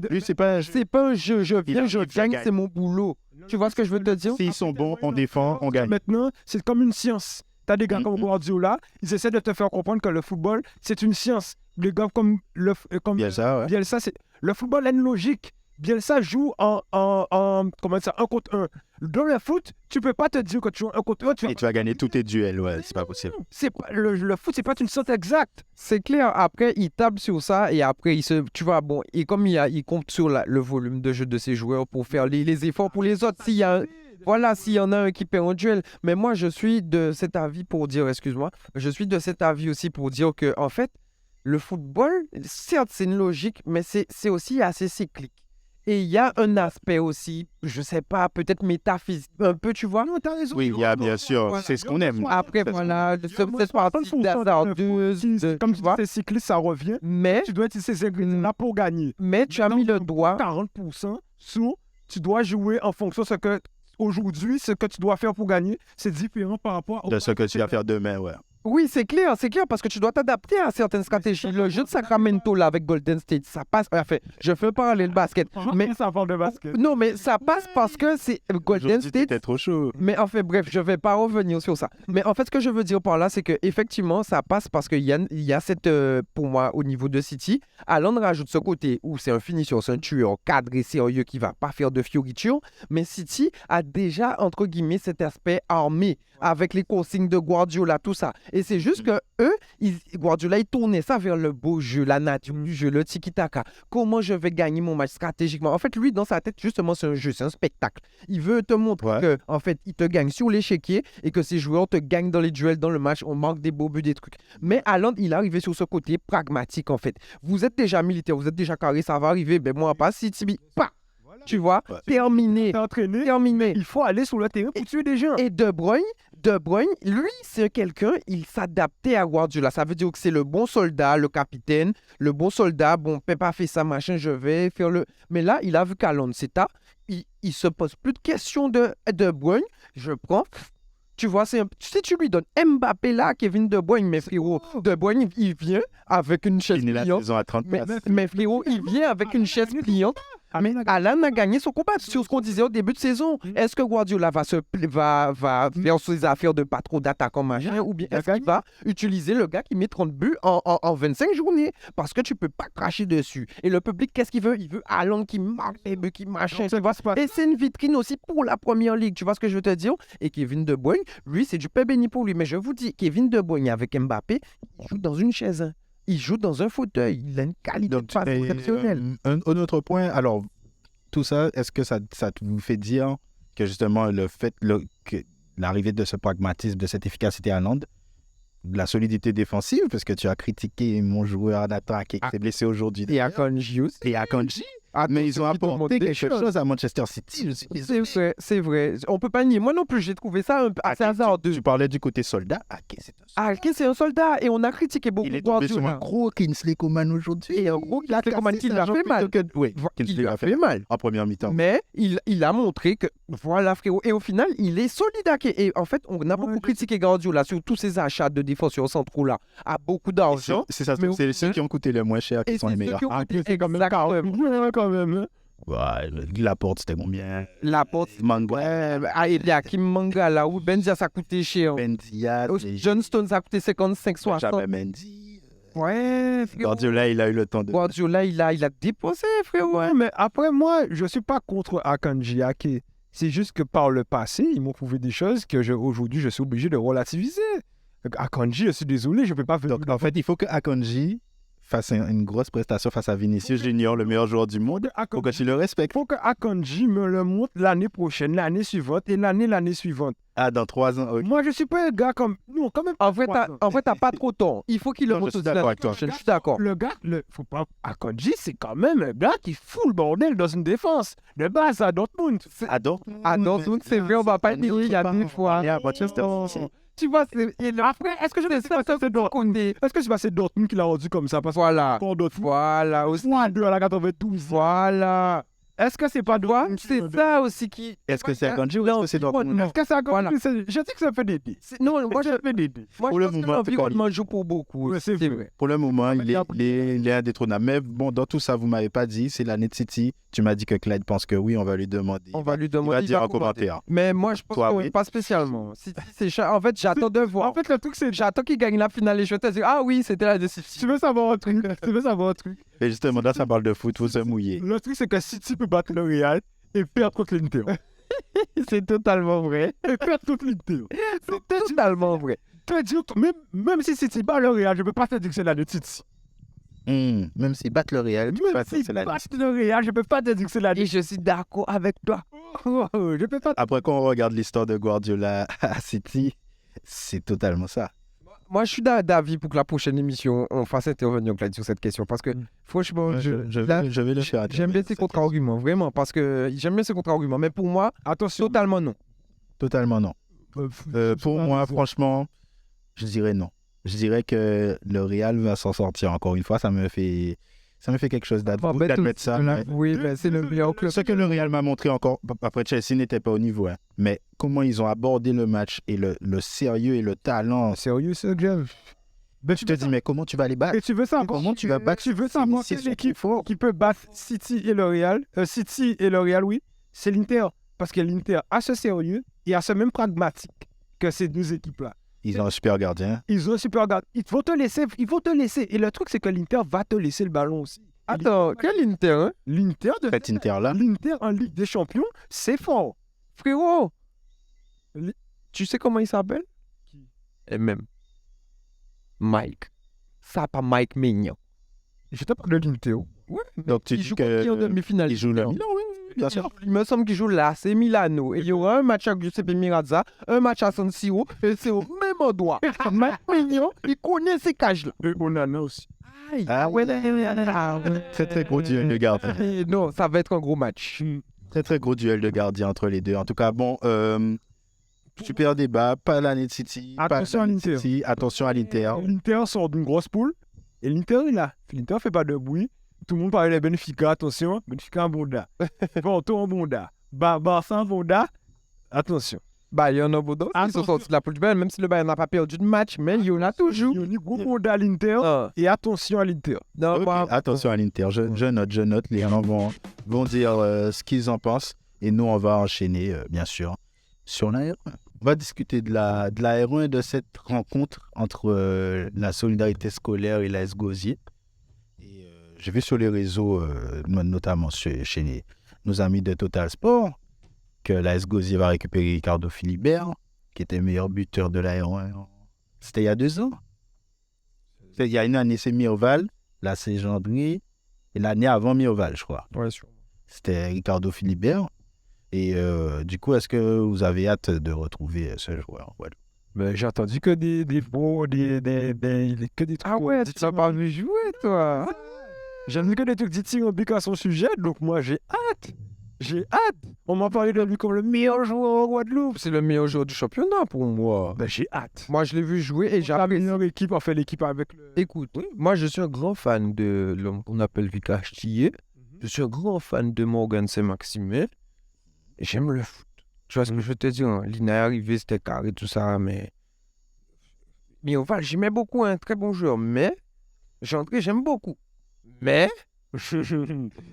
Lui, c'est pas un jeu. c'est pas un jeu. Je viens, arrive, je il gagne, gagne. c'est mon boulot. Tu vois ce que je veux te dire? S'ils sont bons, on défend, on gagne. Maintenant, c'est comme une science. Tu as des gars comme Guardiola, ils essaient de te faire comprendre que le football, c'est une science. Les gars comme Bielsa, ouais. Bielsa, le football a une logique. Bielsa joue comment ça, 1 contre 1. Dans le foot, tu peux pas te dire que tu joues 1 contre 1. Et tu vas gagner tous tes duels, ouais, c'est pas possible. C'est pas, le foot, c'est pas une science exacte. C'est clair. Après, il table sur ça et après, tu vois, bon, et comme il compte sur le volume de jeu de ses joueurs pour faire les efforts pour les autres. Voilà, s'il y en a un qui perd un duel. Mais moi, je suis de cet avis pour dire, excuse-moi, je suis de cet avis aussi pour dire que, en fait, le football, certes, c'est une logique, mais c'est aussi assez cyclique. Et il y a un aspect aussi, je sais pas, peut-être métaphysique, un peu, tu vois. Non, t'as raison. Oui, il y a bien sûr, Voilà. c'est ce qu'on aime. Après, voilà, cette partie hasardeuse, Comme tu vois. c'est cycliste, ça revient. Mais Tu dois utiliser ces ingrédients-là pour gagner. tu as mis le doigt. 40% sur, tu dois jouer en fonction de ce que, aujourd'hui, ce que tu dois faire pour gagner, c'est différent par rapport au... De ce que tu vas faire demain, ouais. Oui, c'est clair, parce que tu dois t'adapter à certaines stratégies. Le jeu de Sacramento, là, avec Golden State, ça passe. Enfin, je fais un parallèle basket. Mais ça parle de basket. non, mais ça passe parce que c'est Golden Aujourd'hui, State. t'étais trop chaud. Mais en fait, bref, je vais pas revenir sur ça. Mais en fait, ce que je veux dire par là, c'est que effectivement, ça passe parce qu'il y a cette, pour moi, au niveau de City, Haaland rajoute ce côté où c'est un finisseur, c'est un tueur cadré, sérieux, qui va pas faire de fioriture. Mais City a déjà, entre guillemets, cet aspect armé avec les consignes de Guardiola, tout ça. Et c'est juste que eux, Guardiola, il tournait ça vers le beau jeu, la nature du jeu, le tiki-taka. Comment je vais gagner mon match stratégiquement? En fait, lui, dans sa tête, justement, c'est un jeu, c'est un spectacle. Il veut te montrer Ouais. que, en fait, il te gagne sur l'échiquier et que ses joueurs te gagnent dans les duels, dans le match. On manque des beaux buts, des trucs. Mais Haaland, il est arrivé sur ce côté pragmatique, en fait. Vous êtes déjà militaire, vous êtes déjà carré, ça va arriver. Ben moi, pas City, pas. Tu vois, Ouais. terminé. T'es entraîné, Terminé. il faut aller sur le terrain pour tuer des gens. Et De Bruyne, lui, c'est quelqu'un, il s'adaptait à Guardiola. Ça veut dire que c'est le bon soldat, le capitaine, le bon soldat. Bon, Pep a fait ça, machin, je vais faire le. Mais là, il a vu qu'Alonso, il se pose plus de questions de Bruyne. Je prends. Tu vois, si tu lui donnes Mbappé là, Kevin De Bruyne, mais frérot, De Bruyne, il vient avec une chaise Fini la pliante. saison à 30 Mais frérot, il vient avec une chaise pliante. Mais Alan a gagné son combat sur ce qu'on disait au début de saison. Est-ce que Guardiola va faire ses affaires de pas trop d'attaquants machin, ou bien est-ce qu'il va utiliser le gars qui met 30 buts en 25 journées? Parce que tu peux pas cracher dessus. Et le public, qu'est-ce qu'il veut? Il veut Alan qui marque les buts, qui machin. Ça va se passer. Et c'est une vitrine aussi pour la première ligue. Tu vois ce que je veux te dire? Et Kevin De Bruyne, lui, c'est du pain béni pour lui. Mais je vous dis, Kevin De Bruyne avec Mbappé, il joue dans une chaise. Hein. Il joue dans un fauteuil. Il a une qualité de passe exceptionnelle. Un autre point, alors, tout ça, est-ce que ça vous fait dire que justement le fait que l'arrivée de ce pragmatisme, de cette efficacité à Nantes, de la solidité défensive, parce que tu as critiqué mon joueur d'attaque qui s'est blessé aujourd'hui. Et Akanji aussi. Et Akanji. Mais ils ont apporté quelque chose à Manchester City. Je suis désolé. C'est vrai. On peut pas nier. Moi non plus, j'ai trouvé ça un peu assez hasardeux. Tu parlais du côté soldat. Ake, c'est un soldat. Et on a critiqué beaucoup Il est tombé sur un Guardiola. gros Kingsley Coman aujourd'hui. Et un gros Kingsley Coman qui l'a fait mal. Oui, Il Kingsley lui a l'a fait mal. en première mi-temps. Mais il a montré que, voilà frérot, et au final, il est solide. Ake. Et en fait, on a beaucoup critiqué Guardiola sur tous ses achats de défenseurs centraux là, à beaucoup d'argent. C'est ça, Mais au c'est ceux qui ont coûté le moins cher qui Et sont les c'est ceux meilleurs. qui ont coûté c'est quand même exactement. quand même. Ouais, la porte, c'était combien? La porte. Manga, Il y a Kim Manga là, où Benzia ça a coûté cher. Ben Diaz, John Stones a coûté 55, 60. Benjamin Mendy. Ouais, frérot. Guardiola, il a eu le temps de... Guardiola, il a dépensé, frérot. Ouais, mais après, moi, je suis pas contre Akanji Ake. C'est juste que par le passé, ils m'ont prouvé des choses que aujourd'hui, je suis obligé de relativiser. Akanji, je suis désolé, je peux pas faire... Donc, en fait, il faut que Akanji fasse une grosse prestation face à Vinicius Junior, le meilleur joueur du monde, pour que tu le respectes. Il faut que Akanji me le montre l'année prochaine, l'année suivante et l'année suivante. Ah, dans 3 ans, ok. Moi, je suis pas un gars comme... Non, quand même... En vrai, t'as pas trop tort. Il faut qu'il le Non, montre je suis aussi d'accord l'année avec toi. prochaine. Je suis d'accord. Le gars, faut pas... Akanji, c'est quand même un gars qui fout le bordel dans une défense. De base à Dortmund. À Dortmund. À Dortmund, c'est vrai, on va pas le nier, il y a des fois. Et à Manchester City. Tu vois, c'est... Après, est-ce que je sais pas c'est Dortmund? Est-ce que c'est pas c'est Dortmund qui l'a rendu comme ça? Parce que Voilà. pour Dortmund, Voilà. Aussi. 2 à la 92. Voilà. Est-ce que c'est pas Dortmund? C'est ça aussi qui... Est-ce que c'est Akanji ou est-ce que c'est Dortmund? Est-ce que c'est Akanji? Voilà. Je dis que ça fait des dés. Non, moi, je Ça fait des dés. pense Pour le que moment, l'environnement joue pour beaucoup. Ouais, c'est vrai. Pour le moment, il est indétrônable. Mais bon, dans tout ça, vous m'avez pas dit, c'est l'année de City. Tu m'as dit que Clyde pense que oui, on va lui demander. On va lui Il demander. va il dire va en commentaire. Mais moi, je pense Toi, que oui. pas spécialement. City, c'est cher. En fait, j'attends de voir. En fait, le truc, c'est... J'attends qu'il gagne la finale et je vais te dire, ah oui, c'était la de City. Tu veux savoir un truc? Et justement, là, ça parle de foot, faut se mouiller. Le truc, c'est que City peut battre le Real et perdre contre l'Inter. C'est totalement vrai. Et perdre contre l'Inter. C'est totalement vrai. Même si City bat le Real, je peux pas te dire que c'est la de City. Même s'ils battent le Real, tu Même vas si c'est la battent le Real, je peux pas te dire que c'est la de Et je suis d'accord avec toi. Je peux pas. Après, quand on regarde l'histoire de Guardiola à City, c'est totalement ça. Moi, je suis d'avis pour que la prochaine émission, on fasse intervenir Clyde sur cette question. Parce que, franchement, Je vais le faire. j'aime bien ces contre-arguments. Vraiment. Parce que j'aime bien ces contre-arguments. Mais pour moi, Attention. totalement non. Totalement non. Pour moi, franchement, je dirais non. Je dirais que le Real va s'en sortir encore une fois. Ça me fait quelque chose d'admettre ça. mais Oui, mais c'est le meilleur club. Ce que le Real m'a montré encore, après Chelsea n'était pas au niveau, hein. Mais comment ils ont abordé le match et le sérieux et le talent. Sérieux, c'est grave. Tu te dis, mais comment tu vas les battre? Et tu veux ça Comment tu vas battre? Tu veux savoir C'est quelle équipe qui peut battre City et le Real, oui, c'est l'Inter. Parce que l'Inter a ce sérieux et a ce même pragmatique que ces deux équipes-là. Ils ont un super gardien. Ils ont un super gardien. Ils vont te laisser. Et le truc, c'est que l'Inter va te laisser le ballon aussi. Attends, quel Inter, hein? L'Inter Cet Inter-là. L'Inter en Ligue des Champions, c'est fort. Frérot, tu sais comment il s'appelle? Et même. Mike. Ça, pas Mike Mignon. Je te parle de l'Inter. Ouais, Donc tu il dis joue que qui en demi-finale? il joue le Milan, oui, bien sûr. Il me semble qu'il joue là, c'est Milano. Et il y aura un match à Giuseppe Meazza, un match à San Siro, et c'est au même endroit. Mike Mignon, il connaît ces cages-là. Et Onana aussi. Ah ouais, très très gros Dieu, le gardien. Non, ça va être un gros match. Très, très gros duel de gardiens entre les deux. En tout cas, bon, super débat. Pas l'année de City. Attention à l'Inter. City, attention à l'Inter. L'Inter sort d'une grosse poule. Et l'Inter est là. L'Inter fait pas de bruit. Tout le monde parlait de Benfica. Attention. Benfica en bonda. Porto en bonda. Barça en bonda. Attention. Bayern au Bordeaux, ils sont sortis de la poule du Bayern, même si le Bayern n'a pas perdu de match, mais il y en a toujours. Il y a un gros bonda à l'Inter. Et attention à l'Inter. Non, Ok, attention à l'Inter. Je note. Les gens vont dire ce qu'ils en pensent. Et nous, on va enchaîner, bien sûr, sur la R1. On va discuter de la R1 et de cette rencontre entre la solidarité scolaire et l'AS Gosier. Et j'ai vu sur les réseaux, notamment chez nos amis de Total Sport, que l'AS Gosier va récupérer Ricardo Philibert, qui était meilleur buteur de la R1. C'était il y a 2 ans. Il y a une année, c'est Mirval. Là, c'est Gendry. Et l'année avant Mirval, je crois. Ouais, sûrement. C'était Ricardo Philibert. Et du coup, est-ce que vous avez hâte de retrouver ce joueur? Voilà. Mais j'ai entendu que des trucs. Ah ouais, tu l'as pas vu jouer, toi. J'ai vu que des trucs dithyrambiques à son sujet, donc moi j'ai hâte. On m'a parlé de lui comme le meilleur joueur en Guadeloupe. C'est le meilleur joueur du championnat pour moi. Ben j'ai hâte. Moi, je l'ai vu jouer et j'ai La apprécié. meilleure équipe, on fait l'équipe avec le. Écoute, moi, je suis un grand fan de l'homme qu'on appelle Victor Ch'tier. Je suis un grand fan de Morgan Saint-Maximin. J'aime le foot. Tu vois ce que je veux te dire, hein? Lina est arrivé, c'était carré, tout ça, mais... Mioval, j'aimais beaucoup, un très bon joueur, mais... j'aime beaucoup. Mais...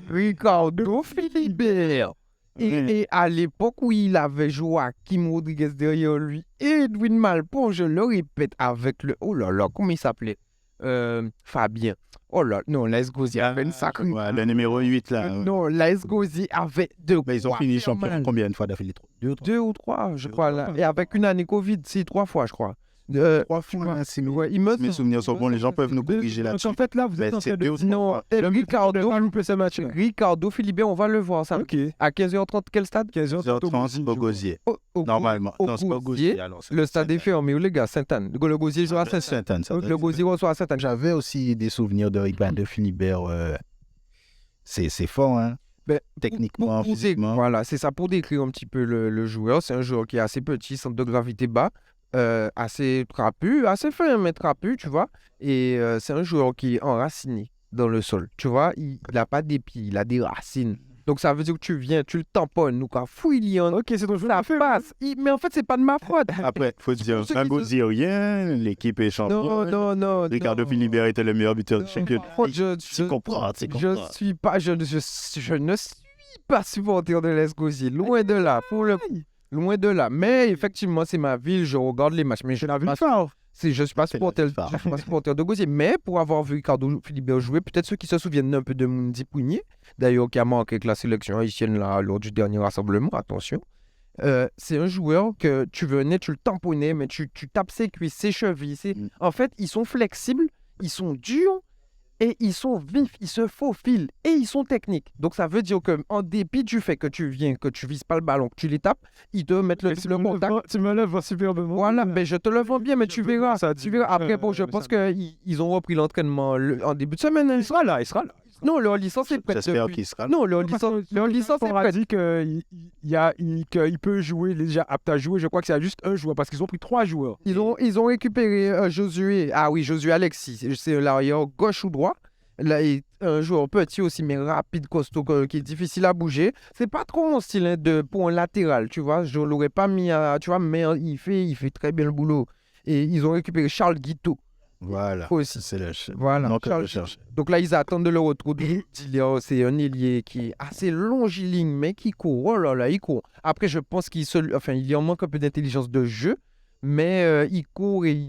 Ricardo Philibert. Et à l'époque où il avait Joaquim Rodriguez derrière lui, et Edwin Malpon, je le répète, avec le... Oh là là, comment il s'appelait? Fabien. Oh là, non, l'AS Gosier avait une sacrée... Ouais, le numéro 8, là. Non, l'AS Gosier avait deux. Mais ils ont fini champion combien de fois d'affilée? 2 ou 3, je crois. Là. Et avec une année Covid, c'est 3 fois, je crois. 3 fois, c'est Ouais, mes souvenirs sont bons, les gens peuvent nous corriger là-dessus. En fait, là, vous êtes Ben, en train c'est 2 ou 3 Non, fois. Ricardo Philibert, on va le voir ça. Ok. À 15h30, quel stade? 15h30 au Gosier. Normalement. Au Non, c'est pas au Gosier. Gosier. alors, c'est Le stade est fermé, les gars, Sainte-Anne. Le Gosier sera à Sainte-Anne. Sainte-Anne. ça doit Le être- Gosier reçoit à Sainte-Anne. J'avais aussi des souvenirs de Ricardo Philibert. C'est fort, hein. Ben, Techniquement, pour physiquement. Voilà, c'est ça pour décrire un petit peu le joueur. C'est un joueur qui est assez petit, centre de gravité bas, assez trapu, assez fin, mais trapu, tu vois. Et c'est un joueur qui est enraciné dans le sol, tu vois. Il n'a pas d'épis, il a des racines. Donc ça veut dire que tu viens, tu le tamponnes, ou quoi, fouille Ok, c'est ton ça passe. Mais en fait, c'est pas de ma faute. Après, il faut dire, ceux un qui se- Gosierien, l'équipe est championne. Non. Ricardo Philibert était le meilleur buteur de championnat. Tu comprends. Je ne suis pas supporter de l'AS Gosier, loin de là, loin de là. Mais effectivement, c'est ma ville, je regarde les matchs, mais je n'avais pas. Je suis pas supporter, je suis pas supporter de Gosier, mais pour avoir vu Ricardo Philibert jouer, peut-être ceux qui se souviennent un peu de Mundi Pougnier, d'ailleurs qui a manqué avec la sélection haïtienne là, lors du dernier rassemblement, attention. C'est un joueur que tu venais, tu le tamponnais, mais tu tapes ses cuisses, ses chevilles. En fait, ils sont flexibles, ils sont durs et ils sont vifs, ils se faufilent et ils sont techniques. Donc ça veut dire que en dépit du fait que tu viens, que tu vises pas le ballon, que tu les tapes, ils te mettent le contact. Tu me lèves superbement. Voilà, ben je te le vends bien, mais tu verras. Après, bon, je pense qu'ils ont repris l'entraînement en début de semaine. Il sera là. Non, leur licence est prête. J'espère depuis- qu'il sera là. Non, leur licence est On a prête. dit qu'il peut jouer, il est déjà apte à jouer. Je crois que c'est juste un joueur parce qu'ils ont pris 3 joueurs. Ils ont récupéré Josué. Ah oui, Josué Alexis. C'est l'arrière gauche ou droit. Là, un joueur petit aussi, mais rapide, costaud, qui est difficile à bouger. C'est pas trop mon style hein, pour un latéral, tu vois. Je l'aurais pas mis à. Tu vois, mais il fait très bien le boulot. Et ils ont récupéré Charles Guiteau Voilà. aussi. C'est le Voilà. nom que Charles je cherche. Donc là, ils attendent de le retrouver. C'est un ailier qui est assez longiligne, mais qui court. Oh là là, il court. Après, je pense qu'il en manque un peu d'intelligence de jeu, mais il court et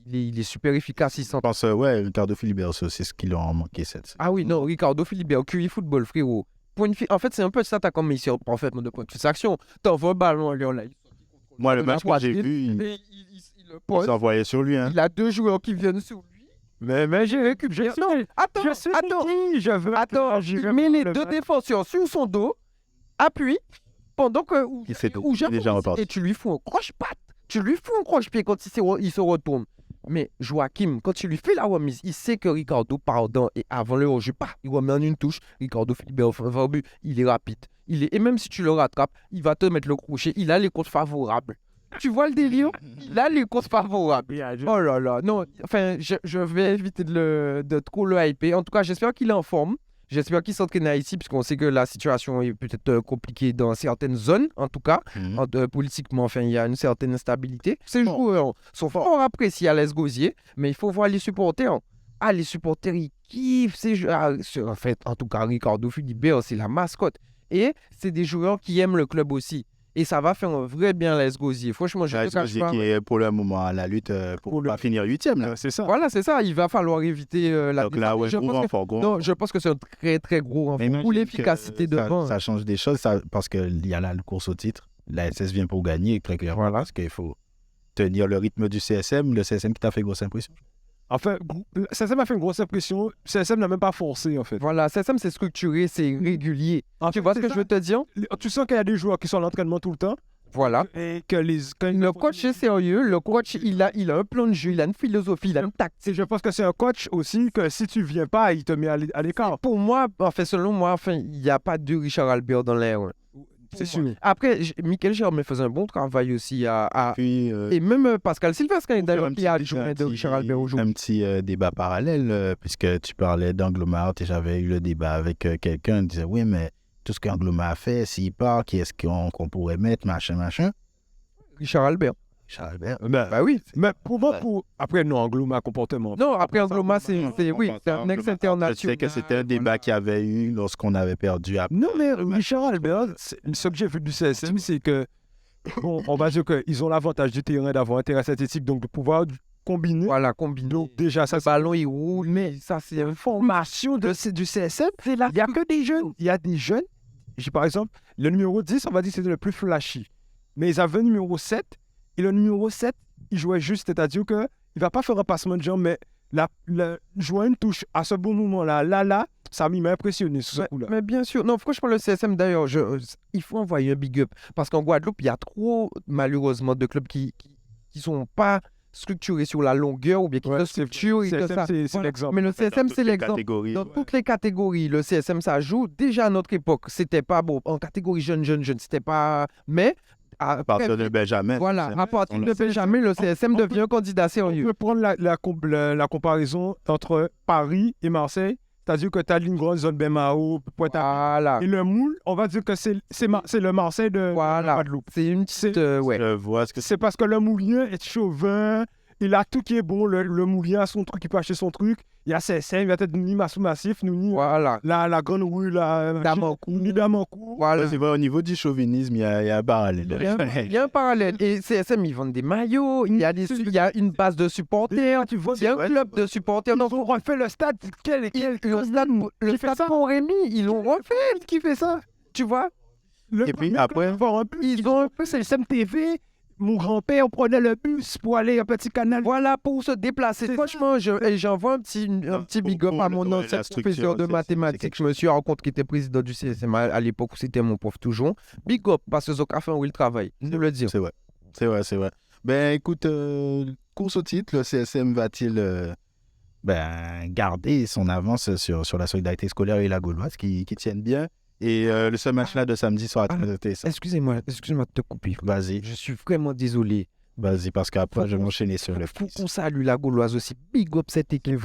il est super efficace. Je pense, Ricardo Philibert, c'est ce qui leur a manqué cette. Ah oui, non, Ricardo Philibert, QI football, frérot. En fait, c'est un peu de attaquant, mais il sert parfaitement de point de vue action. T'envoies un ballon, là. Moi, le de la match que j'ai poitrine, vu, il et il le pose. s'envoyait sur lui. Hein. Il a 2 joueurs qui viennent sur lui. Mais j'ai récupéré. Non, attends. Il met les 2 défenseurs sur son dos, appuie, pendant que... Il s'est ou jamais- déjà reparti. Et tu lui fous un croche-patte. Tu lui fous un croche-pied quand il se retourne. Mais Joachim, quand tu lui fais la remise, il sait que Ricardo part dedans et avant le hors-jeu, il remet en une touche. Ricardo Philibert va au but. Il est rapide. Et même si tu le rattrapes, il va te mettre le crochet. Il a les comptes favorables. Tu vois le délire? Il a les comptes favorables. Oh là là. Non, enfin, je vais éviter de trop le hyper. En tout cas, j'espère qu'il est en forme. J'espère qu'il s'entraîne à Haïti, puisqu'on sait que la situation est peut-être compliquée dans certaines zones, en tout cas. Politiquement, enfin, il y a une certaine instabilité. Ces joueurs sont fort appréciés à l'Est Gosier, mais il faut voir les supporters. Ah, les supporters, ils kiffent ces joueurs. En fait, en tout cas, Ricardo Philibert, c'est la mascotte. Et c'est des joueurs qui aiment le club aussi. Et ça va faire un vrai bien l'AS Gosier. Franchement, je ne te cache pas. Qui est pour le moment à la lutte pour pas finir 8e. C'est ça. Voilà, c'est ça. Il va falloir éviter la Donc là, ouais, non, je pense que c'est un très, très gros renfort. Pour l'efficacité devant. Ça change des choses parce qu'il y a la course au titre. La SS vient pour gagner, très clairement. Voilà. Parce qu'il faut tenir le rythme du CSM. Le CSM qui t'a fait grosse impression. Enfin, CSM a fait une grosse impression. CSM n'a même pas forcé, en fait. Voilà, CSM, c'est structuré, c'est régulier. Tu vois ce que je veux te dire? Tu sens qu'il y a des joueurs qui sont à l'entraînement tout le temps. Voilà. Et que le coach est sérieux. Le coach, il a un plan de jeu, il a une philosophie, il a une tactique. Et je pense que c'est un coach aussi que si tu viens pas, il te met à l'écart. Pour moi, selon moi, il n'y a pas de Richard Albert dans l'air. C'est sûr. Après, Michael Germain faisait un bon travail aussi Puis, et même Pascal Sylvestre, d'ailleurs, qui a adjoint de Richard Albert aujourd'hui. Un petit débat parallèle, puisque tu parlais d'Anglomar et j'avais eu le débat avec quelqu'un qui disait oui, mais tout ce qu'Anglomar a fait, s'il part, qui est-ce qu'on pourrait mettre, machin. Richard Albert. Bah oui. Mais pour moi, après, non, Angloma comportement. Non, après Angloma, c'est un ex-international. Je sais que c'était un débat qu'il y avait eu lorsqu'on avait perdu. Non, mais Richard Albert, ce que j'ai vu du CSM, c'est que, bon, on va dire qu'ils ont l'avantage du terrain d'avoir un terrain synthétique, donc de pouvoir combiner. Voilà, combiner. Donc déjà, ça, le ballon, il roule. Mais ça, c'est une formation du CSM. Il n'y a que des jeunes. Il y a des jeunes. Par exemple, le numéro 10, on va dire que c'était le plus flashy. Mais ils avaient le numéro 7. Et le numéro 7, il jouait juste, c'est-à-dire qu'il ne va pas faire un passement de jambes, mais jouer une touche à ce bon moment-là, ça m'a impressionné sur ce coup-là. Mais bien sûr. Non, franchement, le CSM, d'ailleurs, il faut envoyer un big up. Parce qu'en Guadeloupe, il y a trop, malheureusement, de clubs qui ne sont pas structurés sur la longueur ou bien qui se structurent. C'est l'exemple. Mais le CSM, c'est l'exemple. Dans toutes les catégories, le CSM, ça joue. Déjà à notre époque, c'était pas bon. En catégorie jeune, c'était pas. Mais. À partir de Benjamin. Voilà, à partir de Benjamin, le CSM devient un candidat sérieux. On peut prendre la comparaison entre Paris et Marseille, c'est-à-dire que tu as une grande zone Benmao, voilà. Et le moule, on va dire que c'est le Marseille de Guadeloupe. C'est une petite... Je vois ce que c'est parce que le moulien est chauvin, il a tout qui est bon, le moulin a son truc, il peut acheter son truc. Il y a CSM, il va être ni Massif, ni voilà. la grande rue, Damancourt. Voilà. C'est vrai, au niveau du chauvinisme, il y a un parallèle. Il y a un parallèle. Et CSM, ils vendent des maillots, il y a une base de supporters, il y a un club de supporters. Ils ont refait le stade. Le stade Pont-Rémy, ils l'ont refait. Qui fait ça? Tu vois? Et puis après, ils ont un peu, c'est le SMTV. Mon grand-père prenait le bus pour aller à Petit Canal. Voilà, pour se déplacer. Franchement, j'envoie un petit big up à mon ancien professeur de mathématiques. Je me suis rencontré, qui était président du CSM à l'époque où c'était mon prof toujours. Big up, parce que Zocafin où il travaille. Je le dire. C'est vrai. Ben écoute, course au titre, le CSM va-t-il garder son avance sur la solidarité scolaire et la gauloise qui tiennent bien? Et le seul match-là de samedi sera très intéressant. Excusez-moi de te couper. Vas-y. Je suis vraiment désolé. Vas-y, parce qu'après, je vais m'enchaîner sur le faut qu'on salue la Gauloise aussi. Big up cette équipe.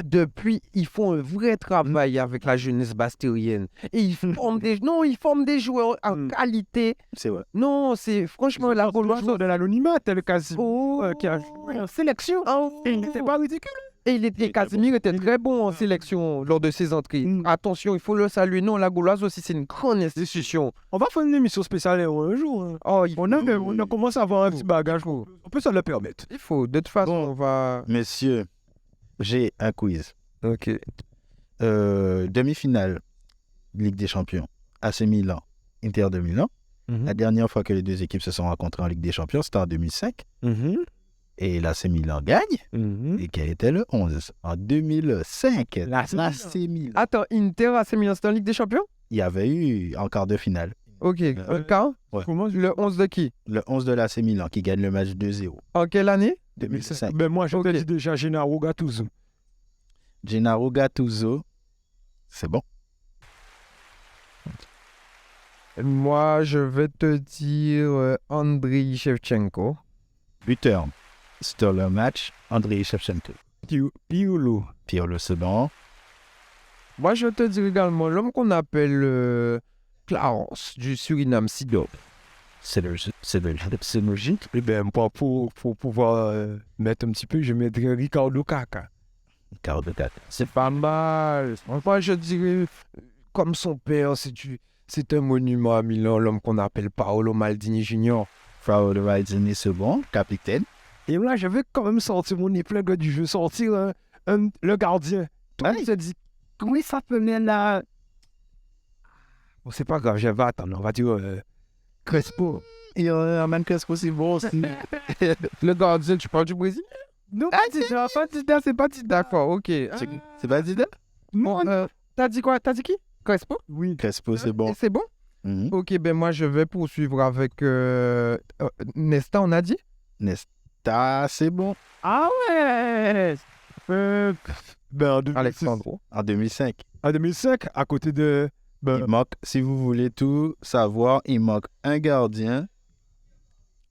Depuis, ils font un vrai travail avec la jeunesse bastérienne. Et ils forment des joueurs en qualité. C'est vrai. Non, c'est franchement la Gauloise. De l'anonymat, tel Casimir qui a joué en sélection. Il n'était pas ridicule. Et Casimir était très bon en sélection lors de ses entrées. Attention, il faut le saluer. Non, la Gauloise aussi, c'est une grande institution. On va faire une émission spéciale un jour. Hein. On a commencé à avoir un petit bagage. On peut se le permettre. Il faut. De toute façon, on va... Messieurs, j'ai un quiz. Ok. Demi-finale, Ligue des Champions, AC Milan, Inter de Milan. La dernière fois que les deux équipes se sont rencontrées en Ligue des Champions, c'était en 2005. Et l'AC Milan gagne. Et quel était le 11? En 2005, l'AC Milan. Attends, Inter, AC Milan, c'était en Ligue des Champions? Il y avait eu en quart de finale. Ok, un quart? Ouais. Comment? Le 11 de qui? Le 11 de l'AC Milan qui gagne le match 2-0. En quelle année? 2005. Ben moi, je te dis déjà Gennaro Gattuso. Gennaro Gattuso, c'est bon. Moi, je vais te dire Andriy Shevchenko. Buteur sur le match, Andriy Shevchenko. Piolo. Pirlo, c'est bon. Moi, je vais te dire également l'homme qu'on appelle Clarence du Suriname, Sido. C'est logique. Eh bien, pour pouvoir mettre un petit peu, je mettrais Ricardo Kaka. Quart de 4. C'est pas mal. Moi, je dirais, comme son père, c'est un monument à Milan, l'homme qu'on appelle Paolo Maldini Junior. Frau de Weidini, c'est bon. Capitaine. Et là, je vais quand même sortir mon épingle du jeu, sortir le gardien. Tout le monde se dit, comment il s'appelait là? Bon, c'est pas grave, je vais attendre. On va dire Crespo. Il y a un man Crespo, c'est bon aussi. Le gardien, tu parles du Brésil? Non, c'est pas Dida. D'accord, ok. C'est pas Zidane? Bon, t'as dit quoi? T'as dit qui? Crespo? Oui. Crespo, c'est bon. Et c'est bon? Mhm. Ok, ben moi, je vais poursuivre avec Nesta, on a dit? Nesta, c'est bon. Ah ouais! Ben, en 2006. Alexandro. En 2005. En 2005, à côté de... Il manque, si vous voulez tout savoir, il manque un gardien.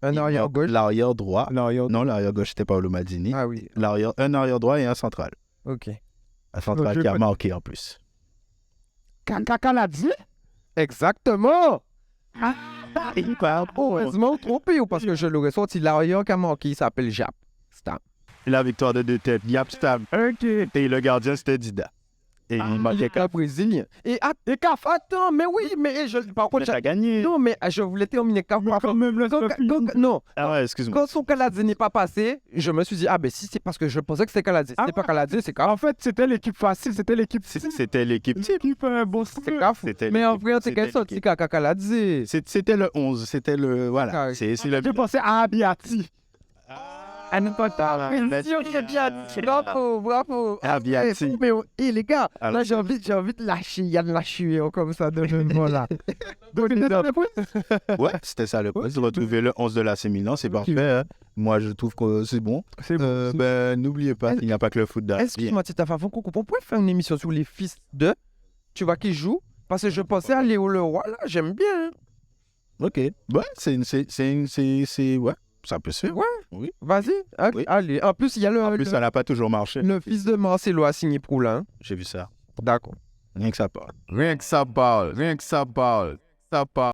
Un il arrière manque gauche. L'arrière droit. l'arrière. Non, l'arrière gauche, c'était Paolo Maldini. Ah oui, Un arrière droit et un central. ok. Un central je qui a vais- marqué en plus. Kaka l'a dit? Exactement! Il parle Heureusement, trompé, ou parce que je l'aurais sorti. L'arrière qui a manqué, il s'appelle Jap. Stam. La victoire de 2 têtes. Yap Stam. Et le gardien, c'était Dida. Et il manquait Un Brésilien. Et Caf, attends, mais oui, mais par contre, a gagné. non, mais je voulais terminer Caf. Quand même, Non, Ah ouais, excuse-moi. quand son Canadien n'est pas passé, je me suis dit, ah ben si c'est parce que je pensais que c'était Canadien. Ah C'était pas Canadien, c'est Caf. En fait, c'était l'équipe facile, c'était l'équipe... C'était l'équipe type. L'équipe bon C'est Caf. C'était Mais en l'équipe- vrai, c'est c'était quel sorti l'équipe. Canadien. C'était le 11. C'était le. Voilà. Ah, C'est le. Je pensais à Abiati. Bravo, bravo. Abiati. Mais les gars, Alors- là j'ai envie de lâcher Yann Lachué comme ça de là. Donc, Ouais, c'était ça le quiz. Retrouver le 11 de l'AC Milan, c'est parfait. Hein. Moi, je trouve que c'est bon. C'est bon. N'oubliez pas, il n'y a pas que le foot d'art. excuse-moi, Tita Favon, on pourrait faire une émission sur les fils de, tu vois, qui jouent. Parce que je pensais à Léo Leroy, là, j'aime bien. Ok. Ouais, ouais, ça peut se faire. Ouais. Oui. Vas-y, ok, Oui. allez. En plus, il y a En plus, ça n'a pas toujours marché. le fils de Marcelo a signé pour là. J'ai vu ça. D'accord. Rien que ça parle. Rien que ça parle, rien que ça parle. Ça parle.